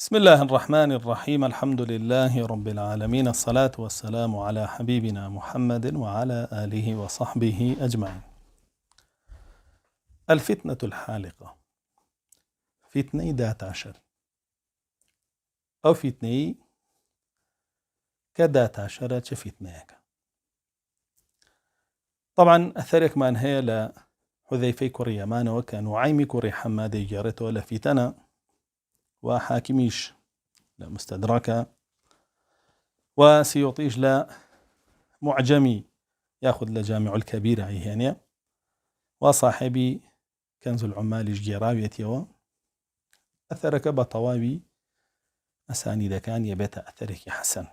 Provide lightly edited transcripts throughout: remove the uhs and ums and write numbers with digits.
بسم الله الرحمن الرحيم. الحمد لله رب العالمين، الصلاة والسلام على حبيبنا محمد وعلى آله وصحبه أجمعين. الفتنة الحالقة، فتنة 11 أو فتنة ك11 فتنة. طبعا أثرك من هي لحذيفة كوري يمان وكان وعيمي كوري حمادي جارته لفتنة وحاكميش لمستدركة وسيطيش لمعجمي ياخذ لجامع الكبير يعني وصاحبي كنز العمال الجيراوية أثرك بطوابي أسانيد كان يبيت أثرك حسن.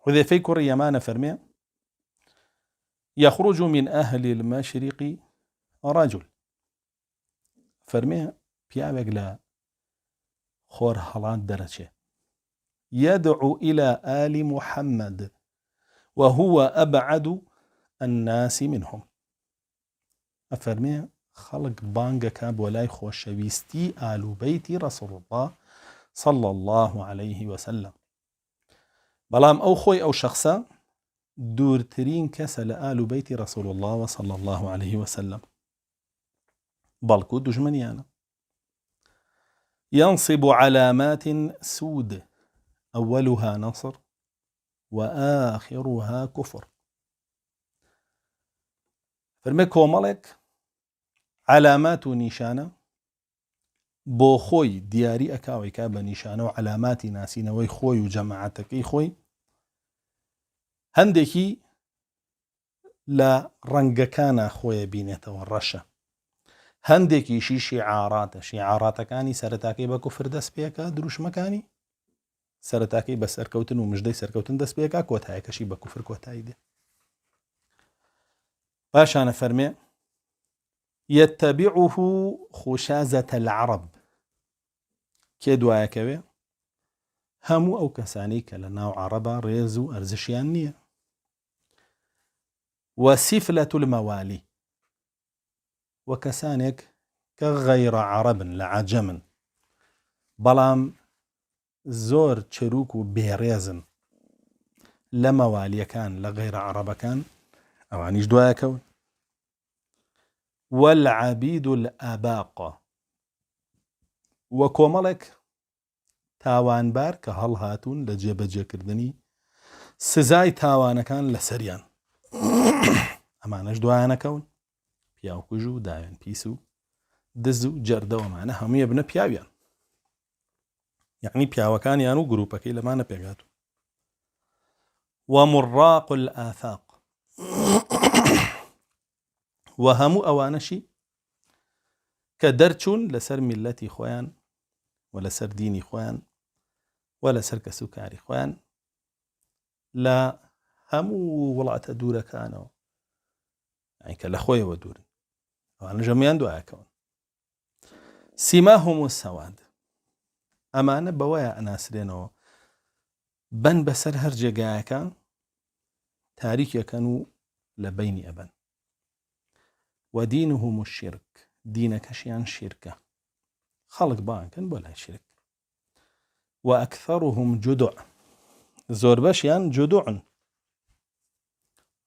حذيفة كوري يمان فرمي يخرج من أهل المشرق رجل، فرمي بيابق لا خور هلات درجة يدعو إلى آل محمد وهو أبعد الناس منهم. أفرمي خلق بانجا كاب ولاي خوش شويستي آل بيت رسول الله صلى الله عليه وسلم. بلام أو خوي أو شخصا دورترين كسل آل بيت رسول الله صلى الله عليه وسلم بلكو دجمنيانا ينصب علامات سود أولها نصر وآخرها كفر. فرميكو ملك علامات نشانة بو خوي دياري أكاوي كابا نشانة وعلامات ناسين ويخوي وجماعتك خوي هندكي لا رنگكانا خوي بينيته والرشة هندكي شي شعارات كاني سرتاكي بكفر دس بيكا دروش مكاني سرتاكي بس أركوتن ومجدي سركوتن دس بيكا كوتاي كشي بكفر كوتاي دي باشانا فرمي يتبعه خشازة العرب كيدوايا كوي همو أو كسانيك لناو عربا ريزو أرزشيانية وسفلة الموالي وكسانك كغير عرب لعجم بلام زور تشروك بيريزن لموالي كان لغير عرب كان أو عنيش دوايا كوي والعبيد الآباق وكوملك تاوان بار كهل هاتون لجيبجي كردني سزاي تاوان كان لسريان أمانش دوانا كون بياو كجو داين بيسو دزو جردو معنا هم يبنى بياويان يعني بياو كان يانو جروبك إلا ما نبيغاتو ومراق الآفاق وهمو أوانشي كدرچون لسر ملتي خوان ولا سر ديني خوان ولا سر كسوكاري خوان لا همو وڵاتە دوورەکانەوە يعني کە لە خۆیەوە دوورن ئەوانە ژەمیان دوایەکەون. سیماهم السەواد ئەمانە بەوەیە ئەناسرێنەوە بەن بەسەر هەر جێگایەکە تاریکەکەن و لە بەینی ئەبەن. ودينهم الشرك دینەکەشیان شیرکە خەڵک بانکن بۆ لای شرک. وأكثرهم جدع زۆر بەشیان جدوعن.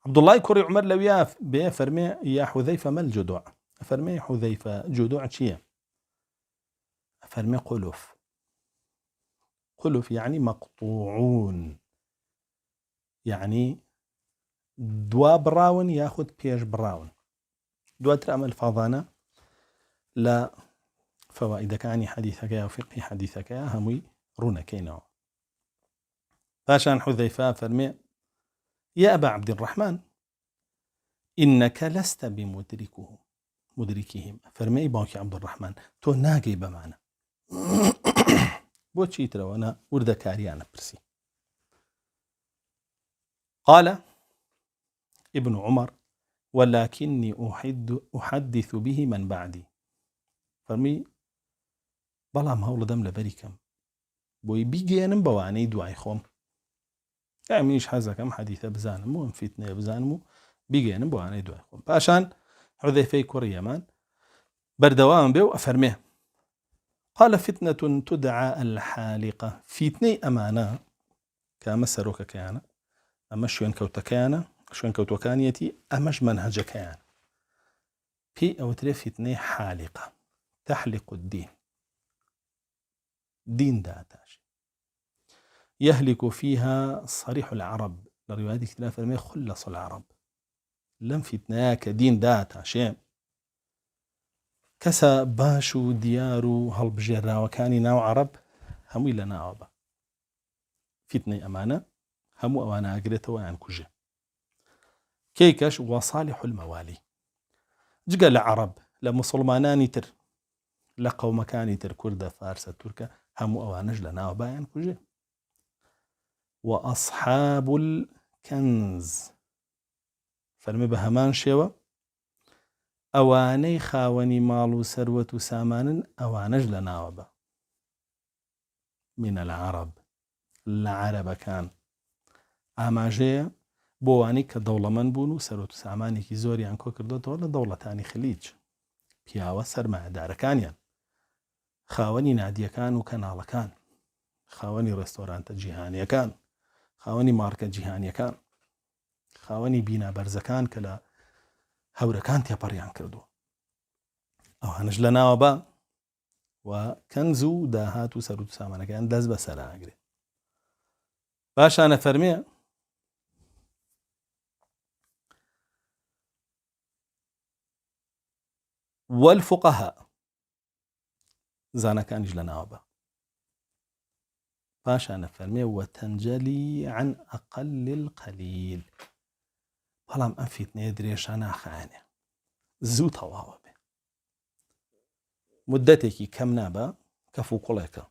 عبد الله كوري عمر لو بيه فرمي يا حذيفة ما الجدوع؟ فرمي حذيفة جدوع چيه؟ فرمي قلف يعني مقطوعون، يعني دوا براون ياخذ بيش براون دوا ترامل فاضانا لا فوائد كاني حديثك يا وفقه حديثك يا همي رونا كينو. فاشان حذيفة فرمي يا أبا عبد الرحمن إنك لست مدركهم. فرمي باوكي عبد الرحمن تو ناقي بمعنى بوشي ترى أنا ورد كاريانا برسي. قال ابن عمر ولكني أحدث به من بعدي. فرمي بلام هول دم لبريكم بوي بيجينم بواني دواي خوم يعني منيش حزة كم حديثة بزانمو ام فتنة بزانمو بيجينم بواني دواي خوم. باشان حذيفة كوري يمان بردوام بيو أفرميه قال فتنة تدعى الحالقة فتنة أمانة كما سروك كيانا أما شوين كوتوكانيتي أمش منهج كيانا في أو تري فتنة حالقة تحلق الدين دين داتاش يهلك فيها صريح العرب لرواية اختلاف الماء خلص العرب لم فتنة كدين داتا شيء كسا باشو ديارو هالبجيرا وكاني ناو عرب همو إلا ناوبا فتنة أمانة همو أوانا أقريته ويان كجي كيكش وصالح الموالي جقال العرب لمسلماناني تر لقومكاني تر كردة فارسة تركة همو أوانج لناوبا يان كجي وأصحاب الكنز فرمي بهمان شوى ئەوانەی خاوەنی ماڵ و سەروەت و سامانن ئەوانەش لە ناوەبە من العرب لە عەرەبەکان ئاماژەیە بۆ ئەوانەی کە دەوڵەمەند بوون و سەروەت و سامانێکی زۆریان کۆ کردوتەوە لە دەوڵەتانی خلیج پیاوە سەرمایەدارەکانیان خاوەنی نادیەکان و کەناڵەکان خاوەنی ڕێستۆرانتە جیهانیەکان خاوەنی مارکە جیهانیەکان خاوەنی بینا بەرزەکان کە لە هەورەکان تێپەڕیان کردووە ئەوانش لە ناوەبە و کەنز و داهات و سەروت و سامانەکان دەست بەسەر ئاگرێت باشانە فەرمێ والفقهاء زانەکانیش لە ناوەبە باشانە فەرمێ وتەنجەلی عن ئەقل القەلیل بەڵام ئەم فیتنەیە درێژە ناخایەنێ زوو تەواوە بێ مدەتێکی کەم نابە کە فووکوڵێکە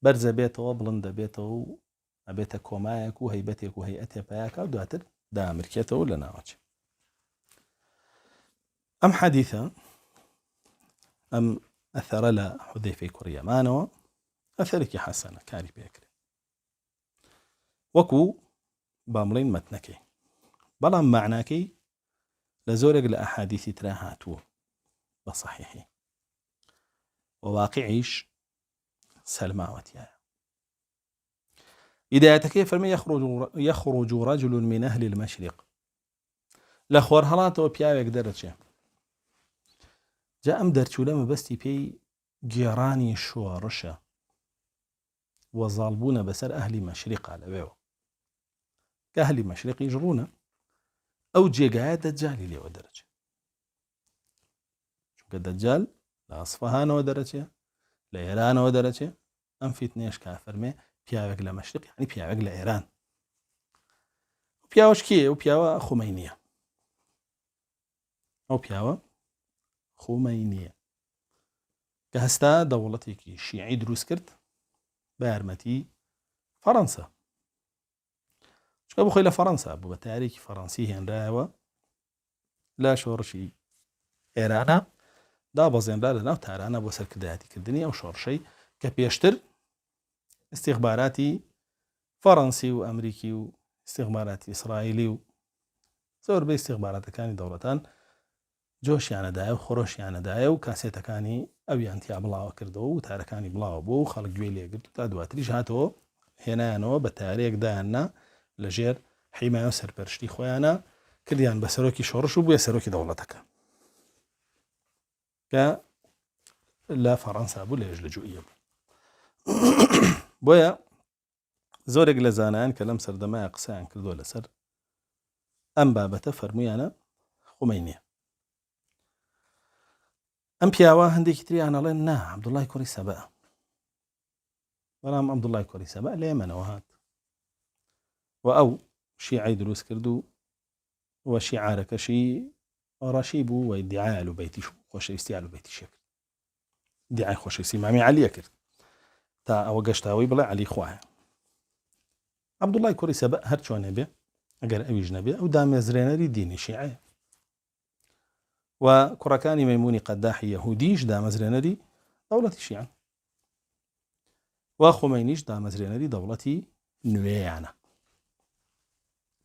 بەرزە بێتەوە بڵندە بێتەوە و ئەبێتە کۆمایەک و هەیبەتێک و هەیئەتێ پایاکە و دواتر دامرکێتەوە لە ناوەچێ ئەم حەدیثە ئەم ئەثەرە لە حودەیفەی کوڕی یەمانەوە ئەثەرێکی حەسەنە کاری پێکرێت وەکو بامڵین مەتنەکەی بەڵام معناکەی لە زۆرێک لە ئەحادیثی ترا هاتووە بە صحیحی وواقعیش سەلماوەتیایە هیدایەتەکەی فەرمێ يخرج رجل من أهل المشرق لە خۆر هەڵاتەوە پیاوێک دەرەچێ جا ئەم دەرچوو لە مەبەستی پێی گێڕانی شۆڕشە وەزاڵبوونە بەسەر ئەهلی مەشریقا لەوێوە کە ئەهلی مەشریقی ژڕوونە ئەو جێگایە دەجالی لێوە دەرەچێ چونکە دەجال لە ئەسفەهانەوە دەرەچێ لە ئێرانەوە دەرەچێ ئەم فیتنەیەش کا فەرمێ پیاوێک لە مەشریق یعنی پیاوێک لە ئێران پیاوەش کێیە و پیاوە خومەینیە ئەو پیاوە خومەینیە کە هەستا دەوڵەتێکی شیعی دروست کرد بە یارمەتی فەڕەنسا چکە بخۆی لە فەڕەنسا بوو بە تارێکی فەڕەنسی هێنرایەوە لا شۆڕشی ئێرانە دابەزێنرا لە ناو تارانە بۆ سەرکردایەتیکردنی ئەو شۆڕشەی کە پێشتر استیخباراتی فەڕەنسی و ئەمریکی و استیخباراتی ئیسرائیلی و زۆربەی استیخباراتەکانی دەوڵەتان جۆشیانەدایە و خۆرۆشیانەدایە و کاسێتەکانی ئەویان تیا بڵاوە کردەوە و تارەکانی بڵاوە بوو و خەڵک گوێی لێگرت و تا دواتریش هاتەوە هێنایانەوە بە تارێک دایاننا لەژێر حیمایە و سەرپەرشتی خۆیانە کردیان بە سەرۆکی شۆڕش و بووە سەرۆکی دەوڵەتەکە کە لە فەڕەنسا بوو لە ێژلەجوئیە بوو بۆیە زۆرێک لە زانایان کە لەم سەردەمایە قسەیان کردووە لەسەر ئەم بابەتە فەرموویانە خومەینیە ئەم پیاوە هەندێکی تریان ئەڵێن نا عەبدوڵای کوڕی سەبە بەڵام عەبدوڵای کوڕی سەبە لە یەمەنەوە هات و ئەو شیعەی دروست کرد و شیعارەکەشی ڕەشی بوو و ئیدعای ئەهلوبەیتیش خۆشەویستی ئەهلوبەیتیش کرد ئیدعای خۆشەویستی مامی عەلیە کرد تا ئەوە گەشتاوی بڵێ عەلی خوایە عەبدوڵای کوڕی سەبە هەر چۆنێ بێ ئەگەر ئەویش نەبێ ئەو دامێزرێنەری دینی شیعەیە و کوڕەکانی مەیمونی قەداحی یەهودیش دامەزرێنەری دەوڵەتی شیعەن و خومەینیش دامەزرێنەری دەوڵەتی نوێیانە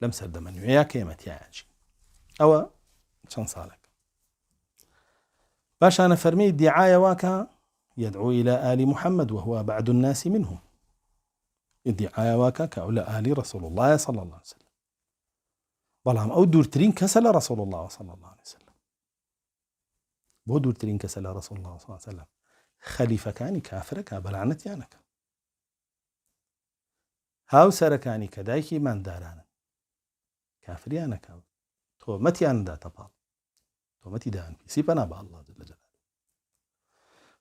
لەم سەردەمە نوێیە کە ئێمەتیایانجی ئەوە چەند ساڵێک باشانە فەرمێی دیعایەوە کە يدعو إلى آل محمد وهو أبعد الناس منهم ادعاء كأولى آل رسول الله صلى الله عليه وسلم بلام أو دورترين كسل رسول الله صلى الله عليه وسلم بو دورترين كسل رسول الله صلى الله عليه وسلم خليفة كاني كافرك بلعنت يانك هاو سركاني كدايكي من دارانا كافريانك تومتي دا تبال تومتي دان في سيبنا بالله جل جلاله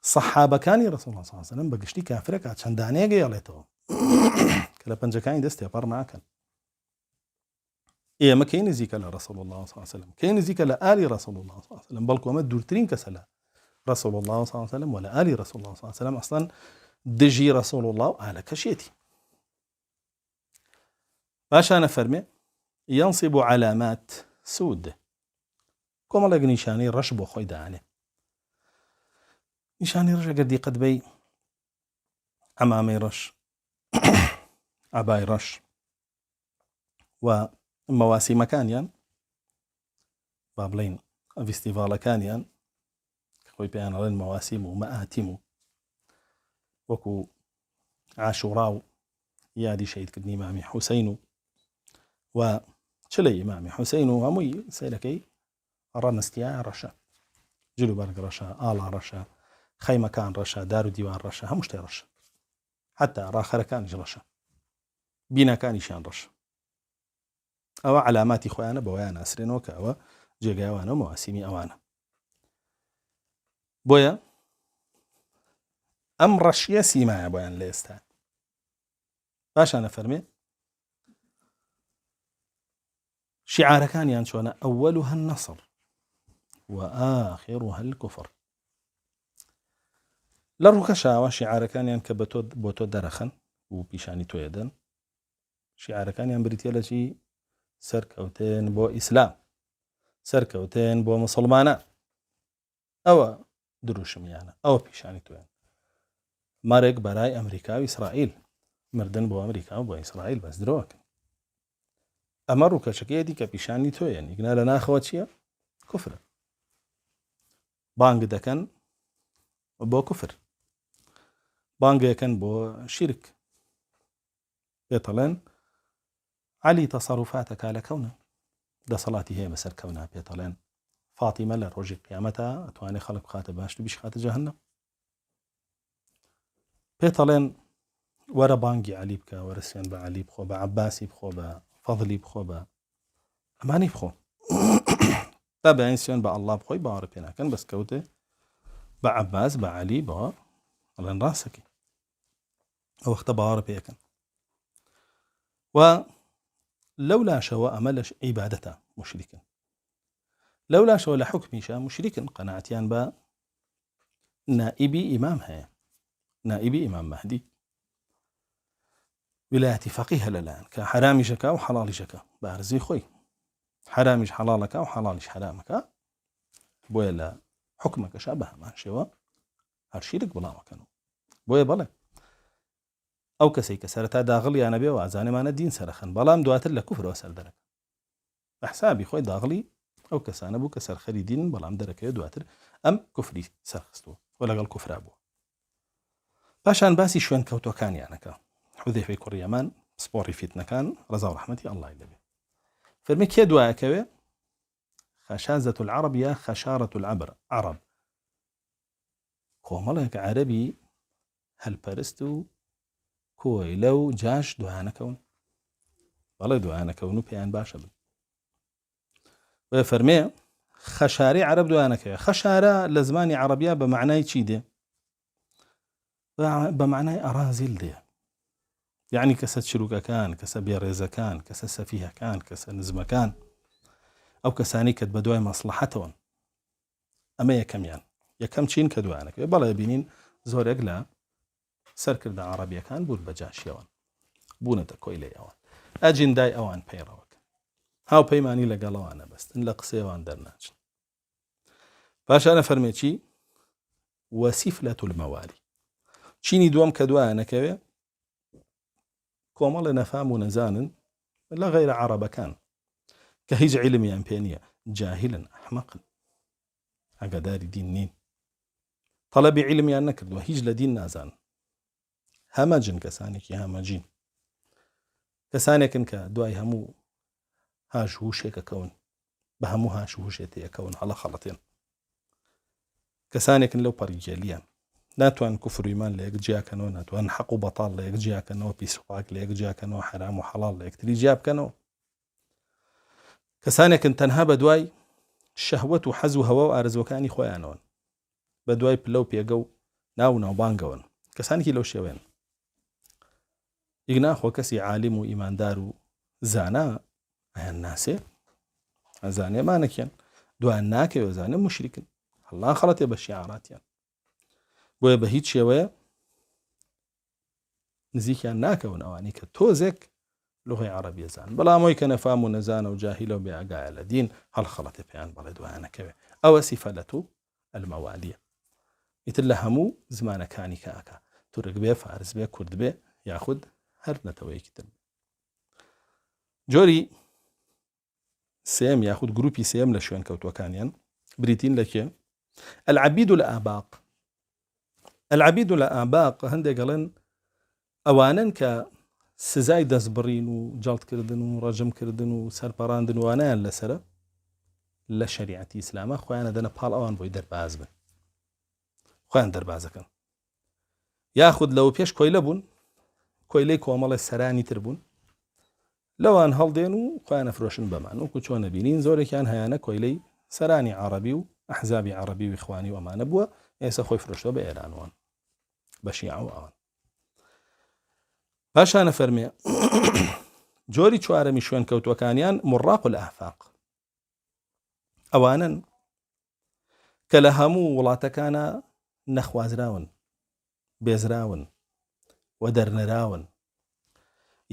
صحابة كاني رسول الله صلى الله عليه وسلم بقشتي كافرك عشان دانيا قيالته كلا بنجكاني دستي أبار معاك إيه ما كاين زيك لرسول الله صلى الله عليه وسلم كاين زيك لآل رسول الله صلى الله عليه وسلم بلكو ما دورترين كسلا رسول الله صلى الله عليه وسلم ولا آل رسول الله صلى الله عليه وسلم أصلا دجي رسول الله على كشيتي باشا نفرمي ينصب علامات سود كما لقى نشاني رشب وخيدا عليه نشاني رش قدي قد بي عمامي رش عباي رش ومواسم كانيان بابلين فيستيفال كانيان خوي بيان على المواسم ومآتم وكو عاشوراو يادي شهيد كدني إمامي حسين وشلي إمامي حسين وهمي سيلكي رنستيا رشا جلو بارك رشا آلا رشا خيمة كان رشا دار ديوان رشا همشتي رشا حتى راخر كان رشا بينا كان يشان رشا أو علاماتي خويانا بويانا أسرينوك أو جيغا وانا مواسيمي أوانا بويا أم رشيا سيما بويان ليستان باش أنا فرمي شعار كان ينشونا أولها النصر وآخرها الكفر لروكشا وشعار كان ينكبتو بوتو درخن وبيشاني تويدن شعار كان ينبريتي لشي سركوتين بو إسلام سركوتين بو مسلمانا أو دروشم يعني أو بيشاني توين مارك براي أمريكا وإسرائيل مردن بو أمريكا وبو إسرائيل بس دروك أمرو كشكيه دي كبيشاني توين يعني قلنا لنا أخواتشيا كفر بانق دكن بو كفر بانق يكن بو شرك بيطلين علي تصرفاتك على كونه ده صلاتي هي مسر كونها بيطلين فاطمة لرجي قيامتها أتواني خلق خاتب باشتو بيش خاتب جهنم بيطلين ورا بانقي علي بكا ورسيان بعلي بخو بعباسي بخو بفضلي بخو أماني بخو تابع إنسان الله بخوي بعرفنا كان بس كوته بعباس بعلي با لان راسك أو اختبار بيكن ولولا شو أملش عبادته مشركا لولا شو لحكمي شا مشركا قناعتيان با نائبي إمام هي نائبي إمام مهدي ولايتي فقيه للان كحرامي شكا وحلالي شكا بارزي خوي حراميش حلالك وحلاليش حرامك بويا لا حكمك شابه ما شوا هرشيلك بلا مكانه بويا بلا او كسي كسرتا داغلي انا بي وازاني ما ندين سرخن بلام دواتر لكفر وسل درك بحسابي خوي داغلي او كسانا بو كسر خريدين بلام درك دواتر ام كفري سرخستو ولا قال كفر ابو باشان باسي شوين كوتو كان يعني حذيفه كوريامان سبوري فيتنا كان رضا ورحمتي الله يلبي فرمي كي دعاء كوي خشازة العرب يا خشارة العبر عرب كومالك عربي هل برستو كوي لو جاش دعانا كون والله دعانا كونو بيان باشا وفرمي خشاري عرب دعانا كوي خشارة لزماني عربية بمعنى چي دي بمعنى أرازل دي يعني كسا شروكا كان كسا بيريزا كان كسا سفيها كان كسا نزمة كان أو كساني كد بدوي مصلحتهم أما يكم يعني يكم تشين كدوانك بلا يبينين زور يقلا سركر دا عربية كان بول بجاش يوان بونا تكويلي يوان أجين داي أوان بيروك هاو بيماني لقلوانا بس إن لقصي وان درناج باش أنا فرميتشي وسفلة الموالي تشيني دوام كدوانا كوي كومال نفام ونزان لا غير عرب كان كهيج علمي أمبينيا جاهلا أحمقا أقدار دين نين طلبی علمیان نەکردووە، هیچ لە دین نازان، هەمەجن کەسانێکی هەمەجین، کەسانێکن کە دوای هەموو هاش هوشێکەکەون، بە هەموو هاش هوشێتەکەون هەڵە خەڵەتێن، کەسانێکن لەو پەڕیجێلیان ناتوان کوفر و ایمان لە یەک جیاکەنەوە، ناتوان حەق و بەتاڵ لە یەک جیاکەنەوە، پیسڕاک لە یەک جیاکەنەوە، حرام و حەڵاڵ لە یەکتری جیا بکەنەوە، کەسانێکن تەنها بە دوای شەهوەت و حەز و هەوە و ئارزوەکانی خۆیانەوەن، بە دوای پلە و پێگە و ناو ناوبانگەوەن، کەسانێکی لەو شێوێن. ئیگناخۆ کەسی عالم و ئیماندار و زانا ئەیان ناسێ، ئەزانێ مانەکیان، دوایان ناکەوێ زانێ مشریکن، هەڵا خەڵەتێ بە شیعاراتیان، بۆیە بە هیچ شێوەیە نزیکیان ناکەون ئەوانی کە تۆزێک لغەی عەرەبی زان، بەڵام ئەوەی کە نەفام و نەزانە و جاهیلە و بێئاگایە لە دین هەڵ خەڵەتێ پێیان بەڵێ دوایان نەکەوێ. ئەوە سیفەلەت و ئەلمەوالیە، ئیتر لە هەموو زمانەکانی کاکە، تورک بێ، فارس بێ، کورد بێ، یاخود هەر نەتەوەیەکی تر. جۆری سێم یاخود گروپی سێم لە شوێن کەوتوەکانیان بریتین لە کێ؟ العەبید الئاباق. العەبید الئاباق هەندێک گەڵێن ئەوانن کە سزای دەستبڕین و جەڵتکردن و ڕەجمکردن و سەرپەڕاندن وانیان لەسرە لە شەریعەتی ئیسلامە، خۆیانە دەنە پاڵ ئەوان بۆی دەرباز بن، خۆیان دەربازەکەن، یاخود لەوە پێش کۆیلە بوون، کۆیلەی کۆمەڵی سەرانی تر بوون، لەوان هەڵدێن و خۆیانە فرۆشن بەمان، وەکو چۆن نەبینین زۆرێکیان هەیەنە کۆیلەی سەرانی عەرەبی و ئەحزابی عەرەبی و ئیخوانی و ئەمانە بووە، ئێستا خۆی فرۆشتەوە بە ئێرانوان، بە شیعە و ئەوان. پاشانە فەرمێ جۆری چوارەمی شوێن کەوتوەکانیان مڕاق الئافاق، ئەوانن کە لە هەموو وڵاتەکانە نەخوازراون، بێزراون و دەرنەراون،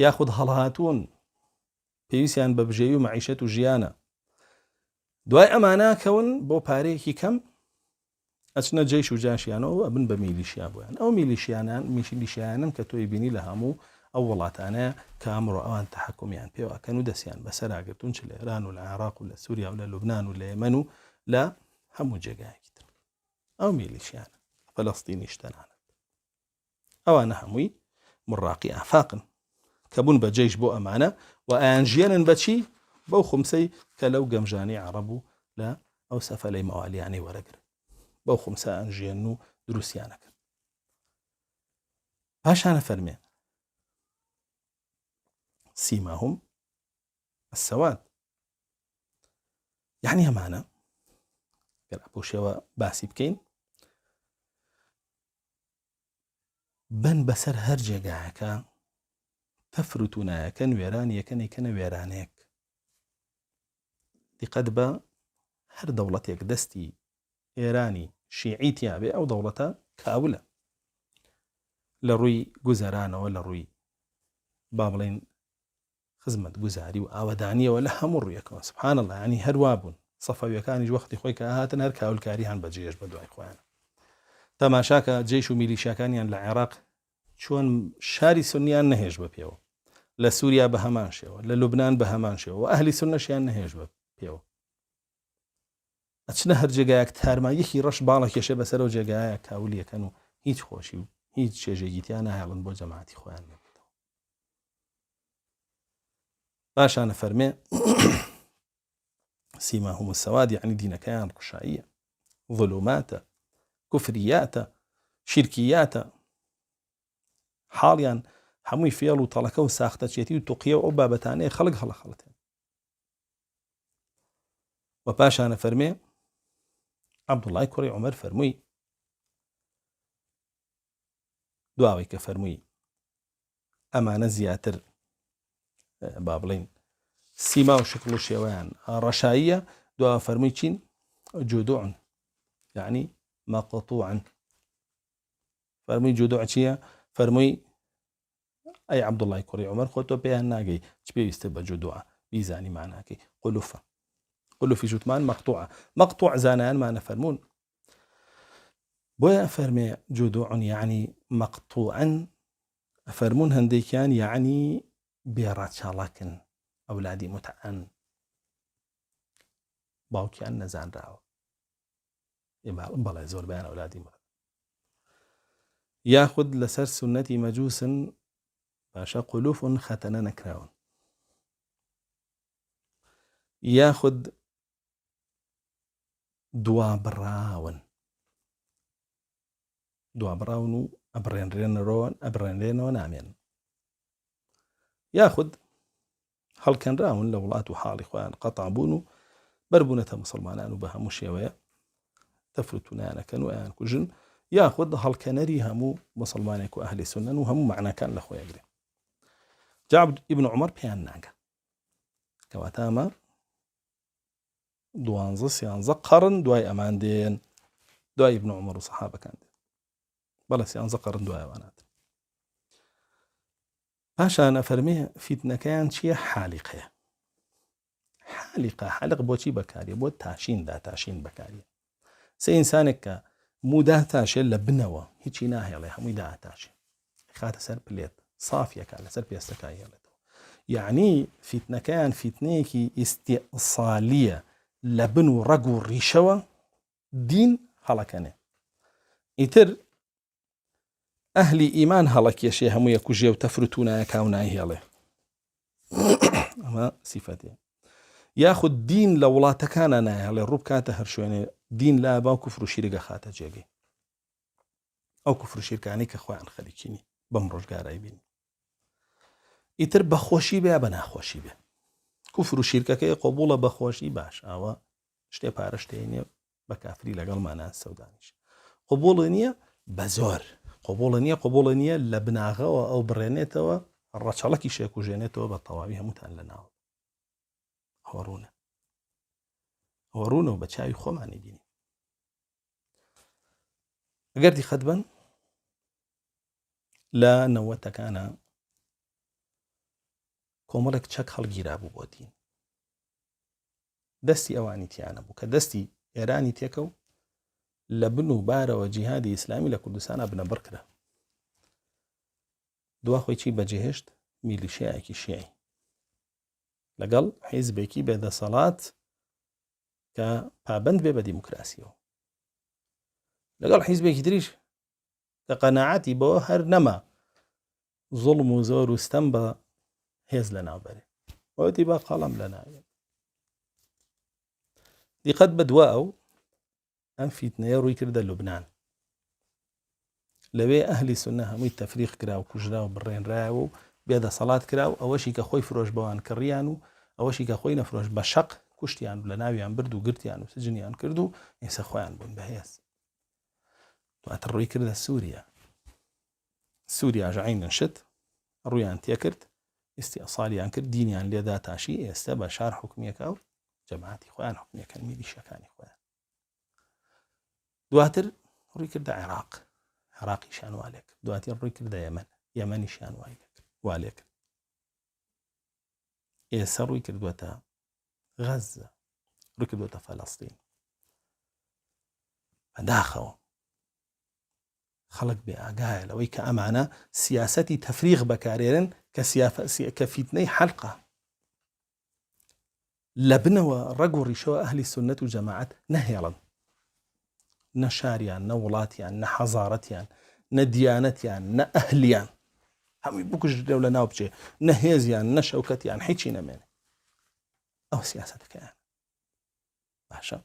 یاخود هەڵهاتوون پێویستیان بە بژێوی و مەعیشەت و ژیانە، دوای ئەمانە کەون بۆ پارەیەکی کەم ئەچنە جەیش و جاشیانەوە ئەبن بە میلیشیا بۆیان، ئەو میلیشیانن کە تۆی بینی لە هەموو ئەو وڵاتانەیە کە ئەمڕۆ ئەوان تەحەکومیان پێوەکەن و دەستیان بەسەراگرتون، چ لە ئێران و لە عێراق و لە سووریا و لە لوبنان و لە یەمەن و لە هەموو جێگایەکی تر، ئەو میلیشیانە فەلەستینیش تەنانەت، ئەوانە هەمووی مڕاقی ئافاقن کە بوون بە جەیش بۆ ئەمانە و ئەیانژێنن بەچی؟ بەو خومسەی کە لەو گەمژانەی عەرەب و لە ئەو سەفەلەی مەوالیانەی وەرەگرن، بەو خومسە ئەنژێن و دروستیانەکەن. پاشانە فەرمێن سیماهم السەواد، یعنی ئەمانە گەر بۆ شێوە باسی بکەین بن بەسەر هەر جێگایەکە تەفروتونایەکەن وێرانیەکەن یەکەنە وێرانەیەک، دیقەت بە هەر دەوڵەتێک دەستی ئێرانی شیعی تیابێ ئەو دەوڵەتە کاولە لە ڕووی گوزەرانەوە، لە ڕووی با بڵێن خزمەت گوزاری و ئاوەدانیەوە لە هەموو ڕوویەکەوە، سبحان الله، ینی هەروە بوون سەفەویەکانیش وەختی خۆی کە هاتن هەر کاولکاری هەن بەجێش بە دوای خۆیان. تەماشاکە جێش و میلیشیاکانیان لە عێراق چۆن شاری سونیان نەهێش بە پێوە، لە سووریا بە هەمان شێوە، لە لوبنان بە هەمان شێوە و ئەهلی سونەشیان نەهێش بە پێوە، ئەچنە هەر جێگایەک تارمایەکی ڕەش باڵە کێشە بەسەر و جێگایە کاولیەکەن و هیچ خۆشی و هیچ چێژێگیتیان ناهێڵن بۆ جەماعەتی خۆیان نەبێتەوە. باشانە فەرمێ سیماهم السەواد، یعنی دینەکەیان ڕشاییە، ظلوماتە، کوفریاتە، شیرکیاتە، حاڵیان هەمووی فێڵ و تەڵەکە و ساختەچێتی و توقیە و ئەو بابەتانەیە خەڵک هەڵە خەڵەتێن. و پاشانە فەرمێ عەبدوڵای کوڕی عومەر فەرمووی دواوەی کە فەرمووی ئەمانە زیاتر با بڵێن سیما و شکل و شێوەیان ڕەشاییە، دوا فەرمووی چین؟ جودوعن، یعنی مەقطوعن. فەرمووی جودوع چییە؟ فەرمووی ئەی عەبدوڵای کوڕی عومەر خۆتۆ پێیان ناگەی چ پێویستە بە جودوعە بیزانی معناکەی، قولوفە، قولوفی جوتمان مەقطوعە، مەقطوع زانایانمانە فەرموون بۆیە فەرمێ جودوعن یعنی مەقطوعن، فەرموون هەندێکیان یعنی بێڕاچاڵەکن، ئەولادی متعەن، باوکیان نەزانراوە، بەڵێ زۆر بەیان ئەولادی ياخد لسر سنتي مجوس باشا قلوف ختنا نكراون ياخد دوا براون أبرين رينون آمين ياخد هل كان راون لولات حالي خوان قطع بونو بربونة مسلمان وبها مشيوية تفرتنا أنا كانوا أنا كجن ياخد هل كان ريهمو مسلمانك وأهل السنة وهم معنا كان لأخويا يقري جاب ابن عمر بيان ناقة كواتاما دوانزس يانزا قرن دواي أمان دين دواي ابن عمر وصحابة كان دين بلس يانزا قرن دواي أمانات باشا أنا فرميه فتنة كان شيء حالقة بۆچی بەکارێ بۆ تاشین بەکارێ سێ ئینسانێک کە موو داتاشێ لە بنەوە هیچی ناهێڵێ هەمووی داتاشێ خاتە سەر پلێت سافیەکە لەسەر پێستەکە هێڵێتەوە یعنی فتنەکەیان فتنەیەکی ئیستیئصالیە لە بن و ڕەگ و ڕیشەوە دین هەڵەکەنێ ئیتر ئەهلی ئیمان هەڵەکێشێ هەموویە کوژێ و تەفروت و نایەکا و نایهێڵێ ئەمە سیفەتێ یاخود دین لە وڵاتەکانە نایهێڵێ ڕوو بکاتە هەر شوێنێ دین لا با و کوفر و شیرگە خاتە جێگەی ئەو کوفر و شیرکانی کە خۆیان خەریکینی بەم ڕۆژگارای بین ئیتر بەخۆشی بێ بە ناخۆشی بێ کوفر و شیرکەکەی قبوڵە بەخۆشی باش ئەوە شتێ پارە شتێ نییە بە کافری لەگەڵمانە سەودانیش قبوڵ نییە بە زۆر قبوڵ نییە لە بناغەوە ئەو بڕێنێتەوە ڕەچەڵەکی شێکوژێنێتەوە بە تەواوی هەمووتان لەناوە هەوەڕوونە و بە چاوی خۆمانی بینی ئەگەر دیقەت بن لە نەوەتەکانە کۆمەڵێک چەک هەڵگیرا بوو بۆ دین دەستی ئەوانی تیانە بوو کە دەستی ئێرانی تێکە و لە بن و بارەوە جیهادی ئیسلامی لە کوردستانە بنەبڕ کرا دوا خۆی چی بەجێهێشت میلیشیایەکی شیعی لەگەڵ حیزبێکی بێدەسەڵات کە پابند بێ بە دیموکراسیەوە لەگەڵ حیزبێکی تریش کە قەناعەتی بەوە هەر نەما زوڵم و زۆر و ستەم بە هێز لە ناوبەرێ وەوتی با قەڵەم لە ناوێ دیقەت بە دوا ئەو ئەم فیتنەیە ڕووی کردە لوبنان لەوێ ئەهلی سونە هەمووی تەفریق کرا و کوژرا و بڕێنرایەوە و بێدەسەڵات کرا و ئەوەشی کە خۆی فرۆش بەوان کڕیان و ئەوەشی کە خۆی نەفرۆش بە شەق کوشتیان لە ناویان برد و گرتیان و سجنیان کرد و ئێستا خۆیان بوون بەهێز دواتر ڕووی کردە سووریا ژعینن شت ڕوویان تێکرد ئیستیئصالیان کرد دینیان لێدا تاشی ئێستا بە شار حکومیەکە و جەماعەتی خۆیان حکومیەکەن میلیشیەکانی خۆیان دواتر ڕووی کردە عێراقیشیان والێک دواتر ڕووی کردە یەمەنیشیان والێک ئێستا ڕووی کردووەتە غەزە ڕووی کردووەتە فەلەستین بەداخەوە خەڵک بێ ئاگایە لەوەی کە ئەمانە سیاسەتی تەفریق بەکارێنن کە فیتنەی حەلقە لە بنەوە ڕەگ و ڕیشەوە ئەهلی سونەت و جەماعەت نەهێڵن نە شاریان نە وڵاتیان نە حەزارەتیان نە دیانەتیان نە ئەهلیان هەمووی بکوژ لەو لە ناو بچێ نە هێزیان نە شەوکەتیان هیچی نەمێنێ ئەو سیاسەتەکەیان باشە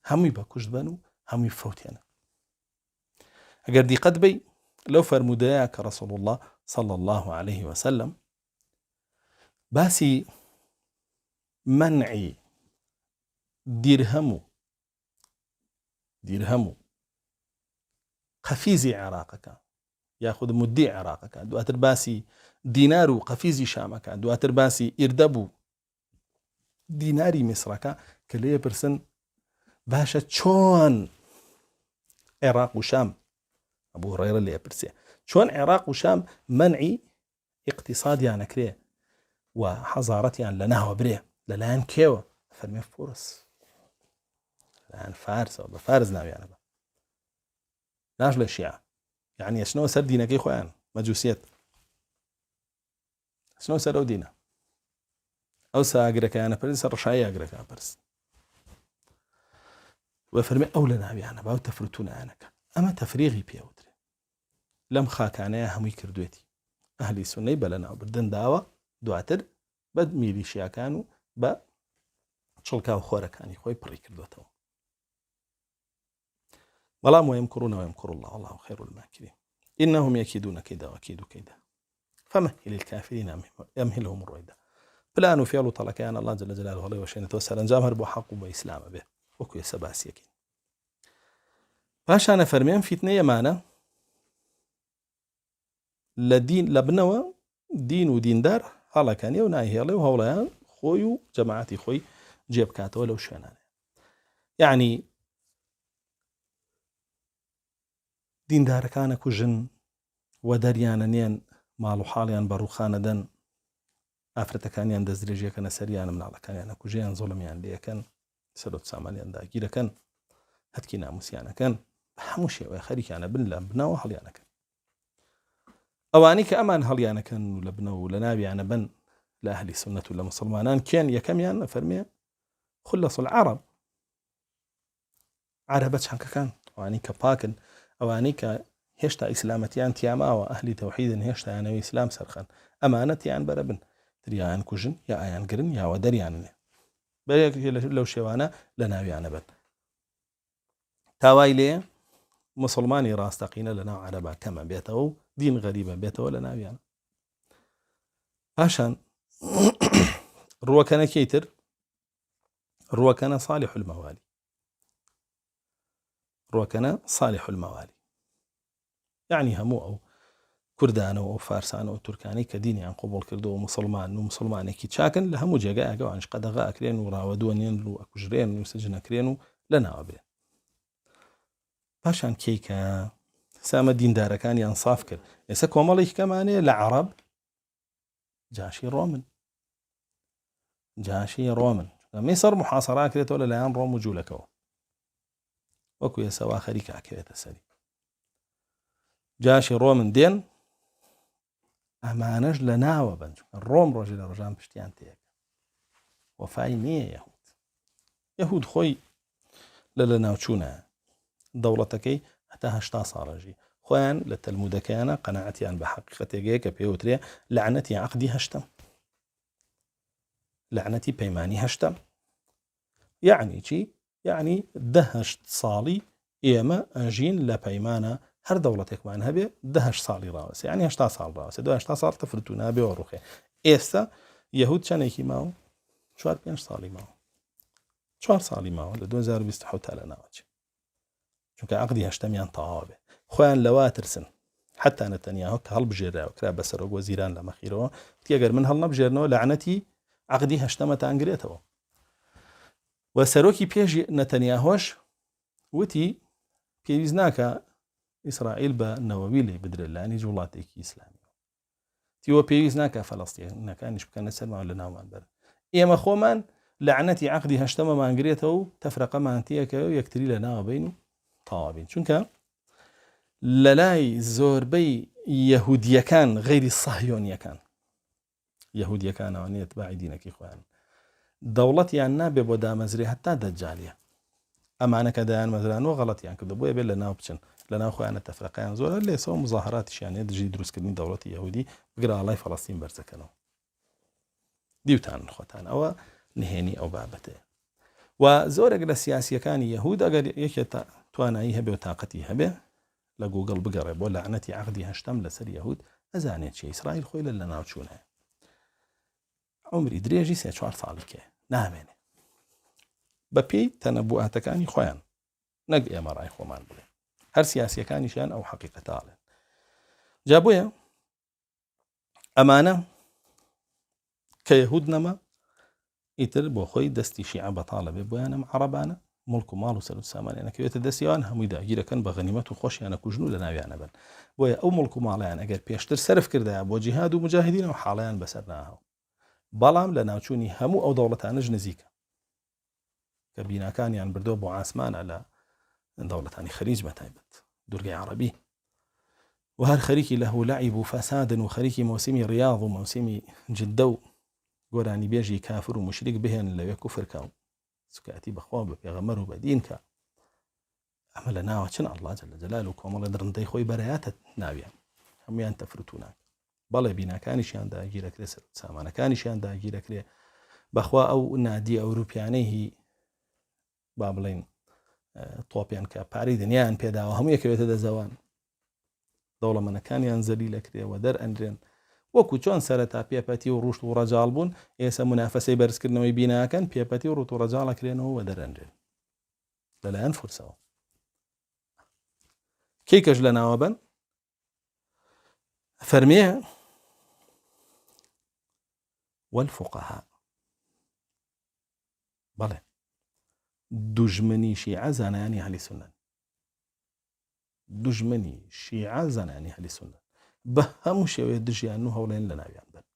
هەمووی بەکوشت بن و هەمووی فەوتێنە ئەگەر دیقەت بی لەو فەرمودەیە کە ڕەسوڵ الله صلى الله عليه وسلم باسی منعی دیرهەم و قەفیزی عێراقەکە یاخود مدی عێراقەکە دواتر باسی دینار و قەفیزی شامەکە دواتر باسی ئیردەب و دیناری میسرەکە کە لێ پرسن باشە چۆن عێراق و شام ئەبوو هورەیرە لێ پرسێ چۆن عێراق و شام منعی اقتصادیان نەکرێ و حەزارەتیان لە ناوە برێ لەلایەن کێوە فەرمێ فورس لەلایەن فارسەوە بە فارس ناویانە بە ناش لە شیعە یعنی ئەچنەوە سەر دینەکەی خۆیان مەجوسیەت ئەچنەوە سەر ئەو دینە ئەو ساگرەکەیانە پرس سەر ڕەشایی ئاگرەکە پرس وە فەرمێ ئەو لە ناویانە باو تەفروتونەیانەکە ئەمە تەفریغی پێوترێ لەم خاکانەیە هەمووی کردوێتی ئەهلی سونەی بە لەناو بردن داوە دواتر بە میلیشیاکان و بە چڵکا و خۆرەکانی خۆی پڕی کردوێتەوە. بەڵام ويمكرون ويمكر الله والله خير الماكرين إنهم يكيدون كيدا وأكيد كيدا فمهل الكافرين يمهلهم رويدا. پلان و فێڵ و تەڵەکەیان الله جل جلاله هەڵێ وەشێنێتەوە سەرنجام هەر بۆ حەق و بۆ ئیسلامە بێ وەکو ئێستا باسیەکەین. پاشانە فەرمێن فیتنەیەمانە لە دین لە بنەوە دین و دیندار هەڵەکەنیە و نایهێڵێ و هەوڵیان خۆی و جەماعەتی خۆی جێبکاتەوە لەو شوێنانە. یعنی دیندارەکانە کوژن و دەریانە نێن ماڵ و حاڵیان بە ڕووخانە دەن ئافرەتەکانیان دەستدرێژیەکەنە سەریانە مناڵەکانیانە کوژیان زۆڵمیان لێەکەن سەرۆت سامانیان داگیرەکەن هەتکی ناموسیانەکەن بە هەموو شێوەیە خەریکیانە بن لە بنەوە هەڵیانەکەن. ئەوانی کە ئەمان هەڵیانەکەن و لە بنەوە و لە ناویانە بن لە ئەهلی سونەت و لە مسلمانان کێن یەکەمیان فەرمێ خولەس العەرەب عەرەبە چانکەکان ئەوانی کە پاکن ئەوانەی کە هێشتا ئیسلامەتیان تیاماوە ئەهلی تەوحیدن هێشتا یانەوەی ئیسلام سەرخەن ئەمانەتیان بەرە بن تریان کوژن یا ئایان گرن یاوە دەریان نێ بەیەک لەو شێوانە لە ناویانە بن. تاوای لێ مسلمانی ڕاستەقینە لە ناو عەرەبا کەمە بێتەوە و دین غەریبە بێتەوە لە ناویان. پاشان ڕووەکەنە کەیتر ڕووەکەنە صالح المەوالی ڕووەکەنە صالح المەوالی یعنی هەموو ئەو کوردانەوە و فارسانە و تورکانی کە دینیان قوبوڵ کردو و مسلمان و مسلمانێکی چاکن لە هەموو جێگای ئەگەوانش قەدەغا ئەکرێن و ڕاوەدووەنێن و ئەکوژرێن و سجنەکرێن و لە ناوە بێن. پاشان کەیکە سامە دیندارەکانیان صاف کرد. ئێستا کۆمەڵێک کەمانەیە لە عەرەب جاشی ڕۆمن میسر محاصرا کرێتەوە لەلایەن ڕۆم و جوولەکەەوە وەکو ئێسەوا خەریک ئاکەوێتە سەری جاشی ڕۆمن دێن ئەمانەش لە ناوە بن ڕۆم ڕۆژی لە ڕۆژان پشتیان تێک وەفای نییە یەهود خۆی لە ناوچوونە دەوڵەتەکەی هەتا 80 ساڵەژی خۆیان لە تەلمودەکەیانە قەناعەتیان بە حەقیقەتێکەیە کە پێوترێ لعنەتی عەقدی هەشتم لعنەتی پەیمانی هەشتم. یعنی چی؟ یعنی 10 ساڵی ئێمە ئەژین لە پەیمانە هەر دەوڵەتێکمان هەبێ 10 ساڵی ڕاوەسێ یعنی 80 ساڵ ڕاوەسێ 2 ساڵ تەفرەت و نابێەوە ڕوخێ. ئێستا یەهود چەندێکی ماوە 4-5 ساڵی ماوە 4 ساڵی ماوە لە 2027 تا لە ناوەچێ چونکە عەقدی هەشتەمیان تەواوە بێ. خۆیان لەوا ترسن حتا نەتەنیاهو کە هەڵبژێراوە کرا بە سەرۆک وەزیران لە مەخیرەوە تێگەر من هەڵنەبژێرنەوە لعنەتی عەقدی هەشتەمەتان گرێتەوە. و سەرۆکی پێش نەتەنیاهۆش وتی پێویست ناکە ئیسرائیل بە نەوەوی لێ بدرێت لانی وڵاتێکی ئیسلامی تیوە پێویست ناکە فەڵەستینەکانیش بکەنە سەرمان لە ناومان بەر ئێمە خۆمان لعنەتی عەقدی هەشتەمەمان گرێتەوە و تەفرەقەمان تێکەوە و یەکتری لە ناوە بین و تەواوین. چونکە لە لای زۆربەی یەهودیەکان غەیری ساهیۆنیەکان یەهودیەکانەوەنێت باعی دینەکەی خۆیان دەوڵەتیان نابێ بۆ دامەزرێ هەتا دەجالیە ئەمانە کە دایان مەزرانەوە غەڵەتیان کردو بۆیە بێت لە ناو بچن لە ناو خۆیانە تەفرەقەیان زۆرە لێسەوە مزاهراتیشیانێ دژی دروستکردنی دەوڵەتی یەهودی بگراڵای فەڵەستین بەرزەکەنەوە دیوتان خۆتان ئەوە نهێنی ئەو بابەتەیە. و زۆرێک لە سیاسیەکانی یەهود ئەگەر یەکێت توانایی هەبێ و تااقەتی هەبێ لە گوگڵ بگەڕێ بۆ لعنەتی عەقدی هەشتەم لەسەر یەهود ئەزانێت چی ئیسرائیل خۆی لە ناوچوونە عمری درێژی 3-4 ساڵی کێ نامێنێ بە پێی تەنەبوعاتەکانی خۆیان نەک ئێمە ڕای خۆمان بڵێ هەر سیاسیەکانیشیان ئەو حەقیقەتاڵێن. جا بۆیە ئەمانە کە یەهود نەما ئیتر بۆ خۆی دەستی شیعە بەتاڵە بێ بۆیان ئەم عەرەبانە مڵک و ماڵ و سەر و سامانیانەکەوێتە دەستیان هەمووی داگیرەکەن بە غەنیمەت و خۆشیانە کوژن و لە ناویانە بن. بۆیە ئەو مڵک و ماڵیان ئەگەر پێشتر سەرف کردایە بۆ جیهاد و مجاهدینەوە حاڵیان بەسەر ناهاو بەڵام لە ناوچوونی هەموو ئەو دەوڵەتانەش نزیکە کە بیناکانیان بردۆ بۆ ئاسمانە لە دەوڵەتانی خەریج بەتایبەت دورگەی عەرەبی و هەر خەریکی لەهو و لەعیب و فەسادن و خەریکی مەوسیمی ڕیاض و مەوسیمی جدە و گۆرانی بێژی کافر و مشریک بهێن لەوێ کوفرکە و سوکاتی بەخوا بە پێغەمبەر و بە دین کە ئەمە لە ناوە چن ئەڵڵا جەل جەلالو و کۆمەڵە درندەی خۆی بەرەیاتە ناویان هەمویان تەفروتوناک بەڵێ بیناکانیشیان داگیرەکرێ سەر سامانەکانیشیان داگیرەکرێ بەخوا ئەو نادی ئەوروپیانەی هی با بڵێن تۆپیان کە پارەی دنیایان پێداوە هەموو یەکەوێتە دەزەوان دەوڵەمەندەکانیان زەلیلە کرێەوە دەرئەنرێن وەکو چۆن سەرەتا پێپەتی و ڕوشت و ڕەجاڵ بوون ئێستا منافەسەی بەرزکردنەوەی بیناکەن پێپەتی و ڕوت و ڕەجاڵەکرێنەوە و دەرئەنرێن لەلایەن فورسەوە کەی کەش لە ناوە بن فەرمێ والفقهاء بەڵێ دوژمنی شیعە زانایانی ئەهلی سونەن دوژمنی شیعە زانایانی ئەهلی سونەن بە هەموو شێوەیە دژیان و هەوڵێن لە ناویان بن